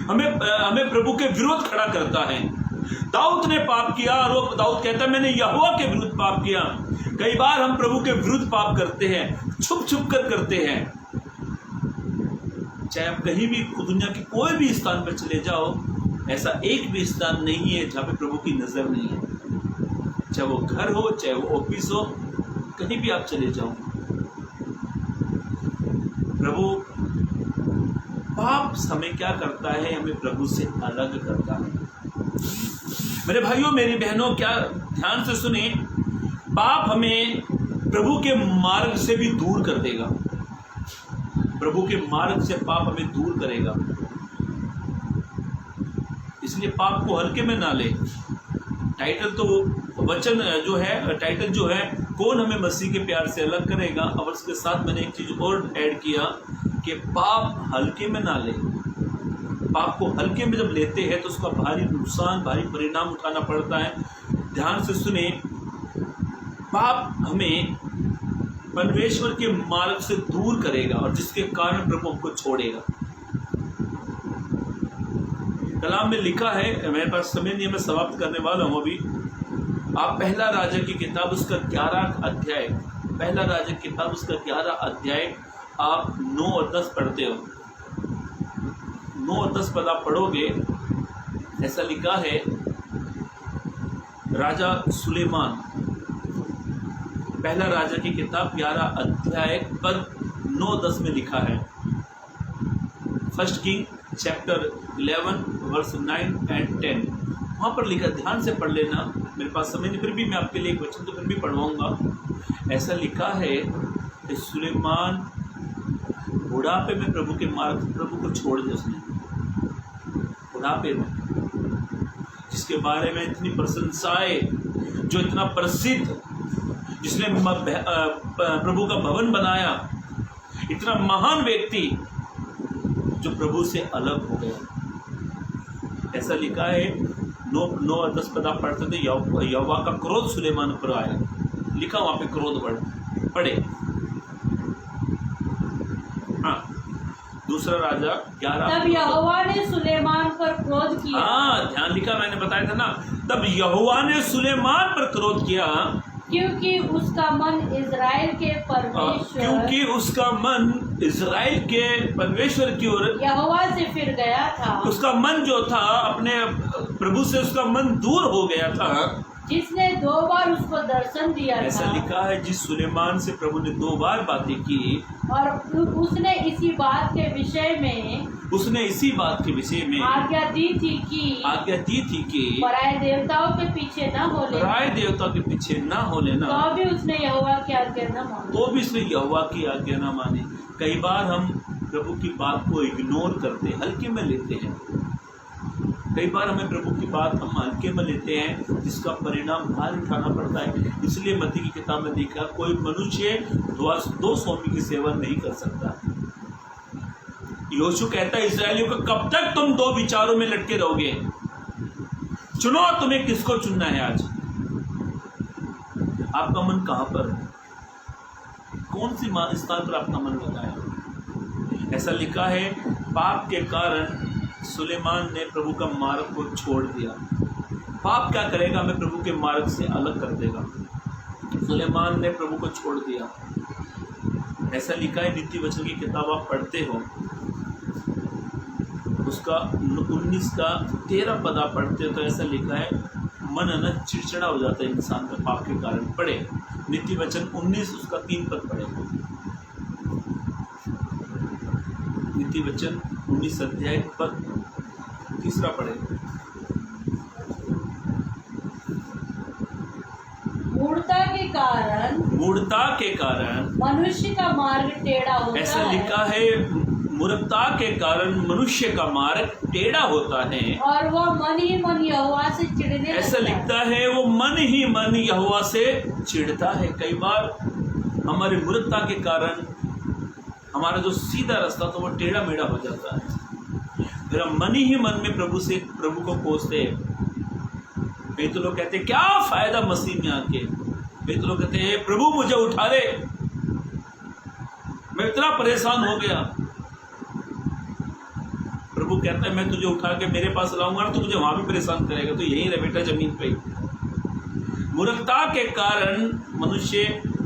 हमें प्रभु के विरोध खड़ा करता है। दाऊद ने पाप किया और वो दाऊद कहता है मैंने यहोवा के विरुद्ध पाप किया। कई बार हम प्रभु के विरुद्ध पाप करते हैं, छुप छुप कर करते हैं। चाहे आप कहीं भी दुनिया के कोई भी स्थान पर चले जाओ, ऐसा एक भी स्थान नहीं है जहाँ पे प्रभु की नजर नहीं है। चाहे वो घर हो, चाहे वो ऑफिस हो, कहीं भी आप चले जाओ, प्रभु पाप हमें क्या करता है, हमें प्रभु से अलग करता है। मेरे भाइयों मेरी बहनों क्या ध्यान से सुने, पाप हमें प्रभु के मार्ग से भी दूर कर देगा। प्रभु के मार्ग से पाप हमें दूर करेगा, इसलिए पाप को हल्के में ना ले। टाइटल तो वचन जो है, टाइटल जो है कौन हमें मसीह के प्यार से अलग करेगा, और उसके साथ मैंने एक चीज़ और ऐड किया कि पाप हल्के में ना ले। पाप को हल्के में जब लेते हैं तो उसका भारी नुकसान, भारी परिणाम उठाना पड़ता है। ध्यान से सुने, पाप हमें परमेश्वर के मार्ग से दूर करेगा और जिसके कारण प्रभु हमको छोड़ेगा। कलाम में लिखा है, मेरे पास समय नहीं है, मैं समाप्त करने वाला हूं अभी। आप पहला राजा की किताब उसका 11 अध्याय, पहला राजा की किताब उसका 11 अध्याय आप 9 और 10 पढ़ते हो। 9 और 10 पद आप पढ़ोगे, ऐसा लिखा है, राजा सुलेमान, पहला राजा की किताब 11 अध्याय पद 9-10 में लिखा है। First king chapter 11 verse 9 and 10, वहाँ पर लिखा, ध्यान से पढ़ लेना, मेरे पास समय नहीं, फिर भी मैं आपके लिए एक वचन तो फिर भी पढ़वाऊंगा। ऐसा लिखा है कि सुलेमान बुढ़ापे में प्रभु के मार्ग, प्रभु को छोड़ दिया उसने, बुढ़ापे में, जिसके बारे में इतनी प्रशंसाएं, जो इतना प्रसिद्ध, जिसने प्रभु का भवन बनाया, इतना महान व्यक्ति जो प्रभु से अलग हो गया। ऐसा लिखा है 9 और 10 पद आप पढ़ते थे, यहोवा का क्रोध सुलेमान पर आया, लिखा वहां पे क्रोध पढ़े। हाँ, दूसरा राजा 11। तब यहोवा ने सुलेमान पर क्रोध किया। हाँ, ध्यान लिखा, मैंने बताया था ना, तब यहोवा ने सुलेमान पर क्रोध किया, क्योंकि उसका मन इज़राइल के परमेश्वर, क्योंकि उसका मन इज़राइल के परमेश्वर की ओर यहोवा से फिर गया था। उसका मन जो था अपने प्रभु से, उसका मन दूर हो गया था, जिसने 2 बार उसको दर्शन दिया था। ऐसा लिखा है, जिस सुलेमान से प्रभु ने 2 बार बातें की, और उसने इसी बात के विषय में, उसने इसी बात के विषय में आज्ञा दी थी कि पराये देवताओं के पीछे न हो लेना, पराये देवताओं के पीछे ना हो लेना, तो भी उसने यहोवा की आज्ञा न मानी, तो भी उसने यहोवा की आज्ञा ना मानी। कई बार हम प्रभु की बात को इग्नोर करते, हल्के में लेते हैं। कई बार हमें प्रभु की बात हम हल्के में लेते हैं, जिसका परिणाम भारी उठाना पड़ता है। इसलिए मत्ती की किताब में देखा, कोई मनुष्य 2 स्वामी की सेवा नहीं कर सकता। यहोशू कहता है इस्राएलियों को, कब तक तुम 2 विचारों में लटके रहोगे? चुनो, तुम्हें किसको चुनना है आज? आपका मन कहां पर है? कौन सी स्थान पर आपका मन लगा है? ऐसा लिखा है, पाप के कारण सुलेमान ने प्रभु का मार्ग को छोड़ दिया। पाप क्या करेगा? हमें प्रभु के मार्ग से अलग कर देगा। सुलेमान ने प्रभु को छोड़ दिया। ऐसा लिखा है, नीति वचन की किताब आप पढ़ते हो, उसका 19 का 13 पद आप पढ़ते हो, तो ऐसा लिखा है, मन है ना चिड़चिड़ा हो जाता है इंसान का पाप के कारण। पढ़े नीति वचन 19 उसका 3 पद पढ़े, नीति वचन 19 अध्याय पद 3 पढ़े। मूढ़ता के कारण मनुष्य का मार्ग टेढ़ा होता है। ऐसा लिखा है, मूर्खता के कारण मनुष्य का मार्ग टेढ़ा होता है, और वह मन ही मन यहोवा से चिढ़ने ऐसा लिखता है, वो मन ही मन यहोवा से चिढ़ता है। कई बार हमारी मूर्खता के कारण हमारा जो सीधा रास्ता था वो टेढ़ा मेढ़ा हो जाता है। फिर हम मन ही मन में प्रभु को कोसते हैं। कई तो लोग कहते हैं, क्या फायदा मसीह में आके? कई तो लोग कहते हैं, प्रभु मुझे उठा ले, मैं इतना परेशान हो गया। प्रभु कहता है, मैं तुझे उठा के मेरे पास लाऊंगा ना, तो तुझे वहां भी परेशान करेगा, तो यही रह बेटा जमीन पे। मूर्खता के कारण मनुष्य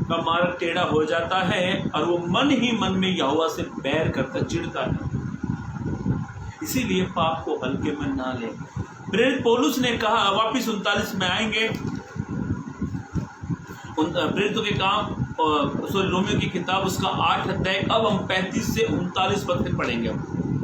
का मार्ग टेढ़ा हो जाता है, और वो मन ही मन में यहोवा से बैर करता, चिढ़ता है। इसीलिए पाप को हल्के में ना ले। प्रेरित पौलुस ने कहा, वापिस 39 में आएंगे, प्रेरितों के काम, रोमियो की किताब उसका 8 अध्याय, अब हम 35 से 39 पद तक पढ़ेंगे।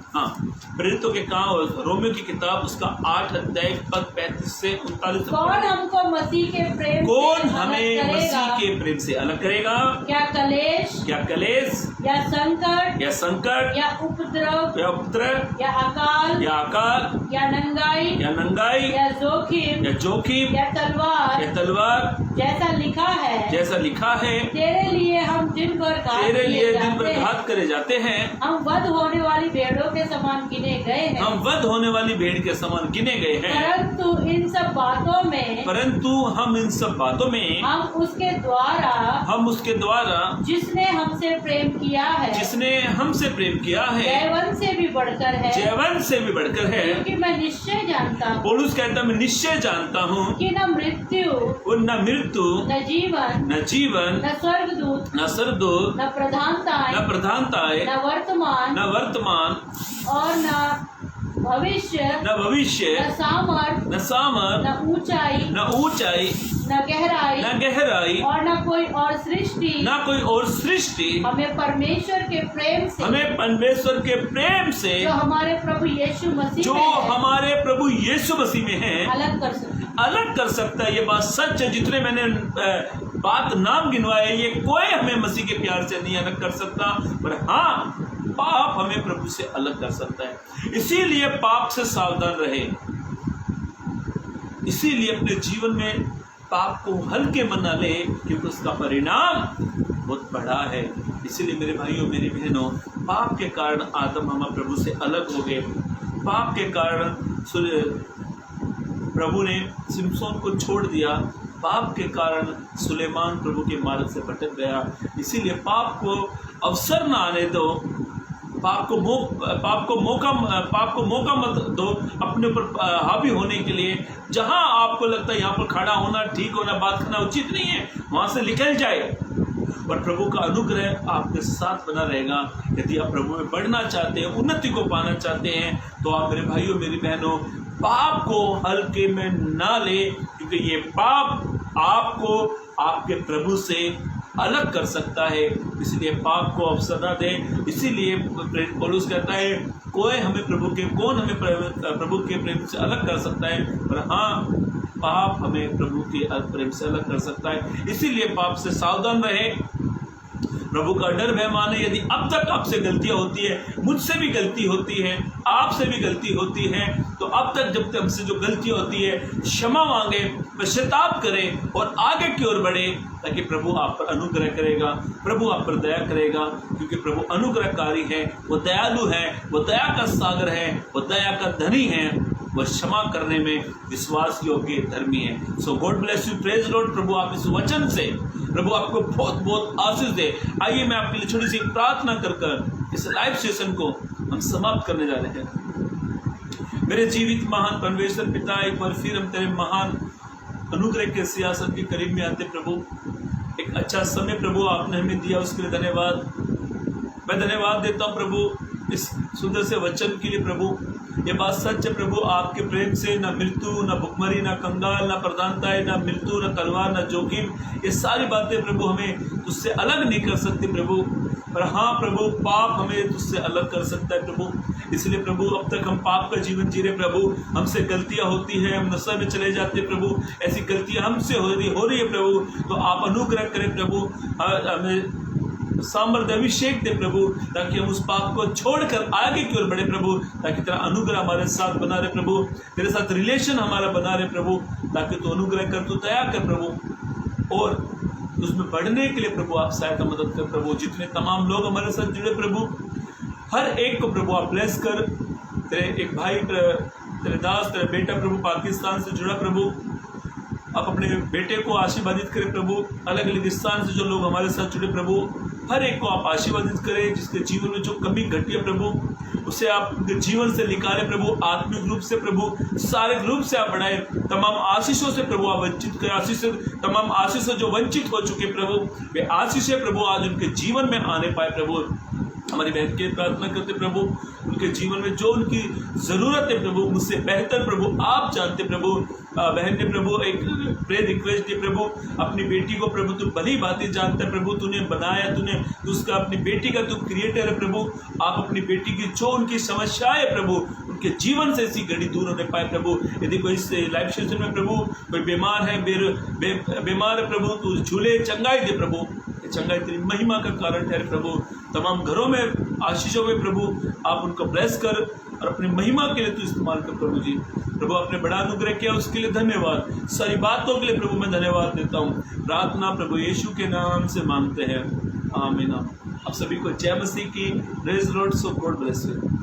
हाँ, प्रेरितों के काम, रोमियो की किताब उसका 8 अध्याय पद 35 से 39 तक। कौन हमको मसीह के प्रेम कौन से हमें अलग मसीह करेगा? के प्रेम से अलग करेगा? क्या कलेश क्या कलेश या संकट या संकट या उपद्रव या उपद्रव या अकाल या अकाल या नंगाई या नंगाई या जोखिम या जोखिम या तलवार, या तलवार, जैसा लिखा है, जैसा लिखा है, तेरे लिए हम दिन भर घात तेरे किए लिए दिन जाते भर हैं। घात करे जाते हैं। हम वध होने वाली भेड़ों के समान गिने गए हैं। हम वध होने वाली भेड़ के समान गिने गए हैं। परंतु इन सब बातों में परंतु हम इन सब बातों में हम उसके द्वारा जिसने हमसे प्रेम किया है, जिसने हमसे प्रेम किया है, जयवन से भी बढ़कर है, जयवन से भी बढ़कर है, क्योंकि मैं निश्चय जानता हूँ, पौलुस कहता मैं निश्चय जानता हूँ कि न मृत्यु और न मृत्यु न जीवन न जीवन न स्वर्गदूत न स्वर्गदूत न प्रधानताएं न प्रधानताएं न वर्तमान न वर्तमान और न भविष्य न भविष्य न सामर्थ न सामर्थ न ऊंचाई न ऊंचाई न गहराई न गहराई और न कोई और सृष्टि न कोई और सृष्टि हमें परमेश्वर के प्रेम से, हमें परमेश्वर के प्रेम से जो हमारे प्रभु यीशु मसीह जो में है, हमारे प्रभु यीशु मसीह में है, अलग कर सकते। अलग कर सकता है। ये बात सच है। जितने मैंने बात नाम गिनवाए, ये कोई हमें मसीह के प्यार से नहीं अलग कर सकता, पर हाँ, पाप हमें प्रभु से अलग कर सकता है। इसीलिए पाप से सावधान रहे। इसीलिए अपने जीवन में पाप को हल्के में न ले, क्योंकि उसका परिणाम बहुत बड़ा है। इसीलिए मेरे भाइयों मेरी बहनों, पाप के कारण आदम हमा प्रभु से अलग हो गए। पाप के कारण प्रभु ने सिमसोन को छोड़ दिया। पाप के कारण सुलेमान प्रभु के मार्ग से भटक गया। इसीलिए पाप को अवसर न आने दो, पाप को मौका मत दो अपने ऊपर हावी होने के लिए। जहां आपको लगता है यहाँ पर खड़ा होना, ठीक होना, बात करना उचित नहीं है, वहां से निकल जाए। और प्रभु का अनुग्रह आपके साथ बना रहेगा। यदि आप प्रभु में बढ़ना चाहते हैं, उन्नति को पाना चाहते हैं, तो आप मेरे भाइयों मेरी बहनों, पाप को हल्के में ना ले, क्योंकि ये पाप आपको आपके प्रभु से अलग कर सकता है। इसलिए पाप को अवसर ना दे। इसीलिए पौलुस कहता है, कौन हमें प्रभु के प्रेम से अलग कर सकता है, पर हाँ, पाप हमें प्रभु के प्रेम से अलग कर सकता है। इसीलिए पाप से सावधान रहे, प्रभु का डर भय माने। यदि अब तक आपसे गलतियां होती है, मुझसे भी गलती होती है, आपसे भी गलती होती है, तो अब तक जब तक हमसे जो गलती होती है, क्षमा मांगे, पश्चाताप करें और आगे की ओर बढ़े, ताकि प्रभु आप पर अनुग्रह करेगा, प्रभु आप पर दया करेगा। क्योंकि प्रभु अनुग्रहकारी है, वो दयालु है, वो दया का सागर है, वो दया का धनी है, वह क्षमा करने में विश्वास योग्य धर्मी है। So God bless you, praise Lord. प्रभु आप इस वचन से प्रभु आपको बहुत बहुत आशीष दे। आइए मैं आपके लिए छोटी सी प्रार्थना कर इस लाइव सेशन को हम समाप्त करने जा रहे हैं। मेरे जीवित महान परमेश्वर पिता, एक बार फिर हम तेरे महान अनुग्रह के सियासत के करीब में आते प्रभु। एक अच्छा समय प्रभु आपने हमें दिया, उसके लिए धन्यवाद। मैं धन्यवाद देता हूँ प्रभु इस सुंदर से वचन के लिए। प्रभु ये बात सच है प्रभु, आपके प्रेम से न मृत्यु, न भुखमरी, न कंगाल, न प्रधानताएं, न मृत्यु, न तलवार, न जोखिम, ये सारी बातें प्रभु हमें तुझसे अलग नहीं कर सकती प्रभु। पर हाँ प्रभु, पाप हमें तुझसे अलग कर सकता है प्रभु। इसलिए प्रभु अब तक हम पाप का जीवन जी रहे प्रभु, हमसे गलतियां होती है, हम नशा में चले जाते प्रभु, ऐसी गलतियां हमसे हो रही है प्रभु। तो आप अनुग्रह करें प्रभु, हमें सामर्थ्य अभिषेक दे प्रभु, ताकि हम उस पाप को छोड़कर आगे की ओर बढ़े प्रभु, ताकि तेरा अनुग्रह हमारे साथ बना रहे प्रभु, तेरे साथ रिलेशन हमारा बना रहे प्रभु, ताकि तू अनुग्रह कर, तू दया कर प्रभु, और उसमें बढ़ने के लिए प्रभु आप सहायता मदद कर प्रभु। जितने तमाम लोग हमारे साथ जुड़े प्रभु, हर एक को प्रभु आप ब्लेस कर। तेरे एक भाई, तेरे दास, तेरा बेटा प्रभु पाकिस्तान से जुड़ा प्रभु, आप अपने बेटे को आशीर्वादित करें प्रभु। अलग अलग स्थान से जो लोग हमारे साथ जुड़े प्रभु, हर एक को आप आशीर्वादित करें। जिसके जीवन में जो कमी घटी है प्रभु, उसे आप उनके जीवन से निकालें प्रभु, आत्मिक रूप से प्रभु, शारीरिक रूप से आप बढ़ाएं। तमाम आशीषों से प्रभु आप वंचित करें, तमाम आशीषों जो वंचित हो चुके प्रभु, वे आशीषें प्रभु आज उनके जीवन में आने पाए प्रभु। हमारी बहन के प्रार्थना करते प्रभु, उनके जीवन में जो उनकी ज़रूरत है प्रभु, मुझसे बेहतर प्रभु आप जानते प्रभु। बहन ने प्रभु एक प्रेयर रिक्वेस्ट दी प्रभु, अपनी बेटी को प्रभु तू भली बातें जानता है प्रभु, तूने बनाया, तूने उसका अपनी बेटी का तू क्रिएटर है प्रभु। आप अपनी बेटी की जो उनकी समस्याएं प्रभु, उनके जीवन से ऐसी घड़ी दूर होने पाए प्रभु। यदि कोई इस लाइफ सेशन में प्रभु कोई बीमार है, बीमार है प्रभु, तू झूले चंगाई दे प्रभु, चंगाई तेरी महिमा का कारण ठहरे प्रभु। तमाम घरों में आशीषों में प्रभु आप उनको ब्लेस कर और अपनी महिमा के लिए तू इस्तेमाल कर प्रभु जी। प्रभु आपने बड़ा अनुग्रह किया, उसके लिए धन्यवाद। सारी बातों के लिए प्रभु मैं धन्यवाद देता हूँ। प्रार्थना प्रभु यीशु के नाम से मांगते हैं, आमीन। आप सभी को जय मसीह की। Praise Lord, so God bless you.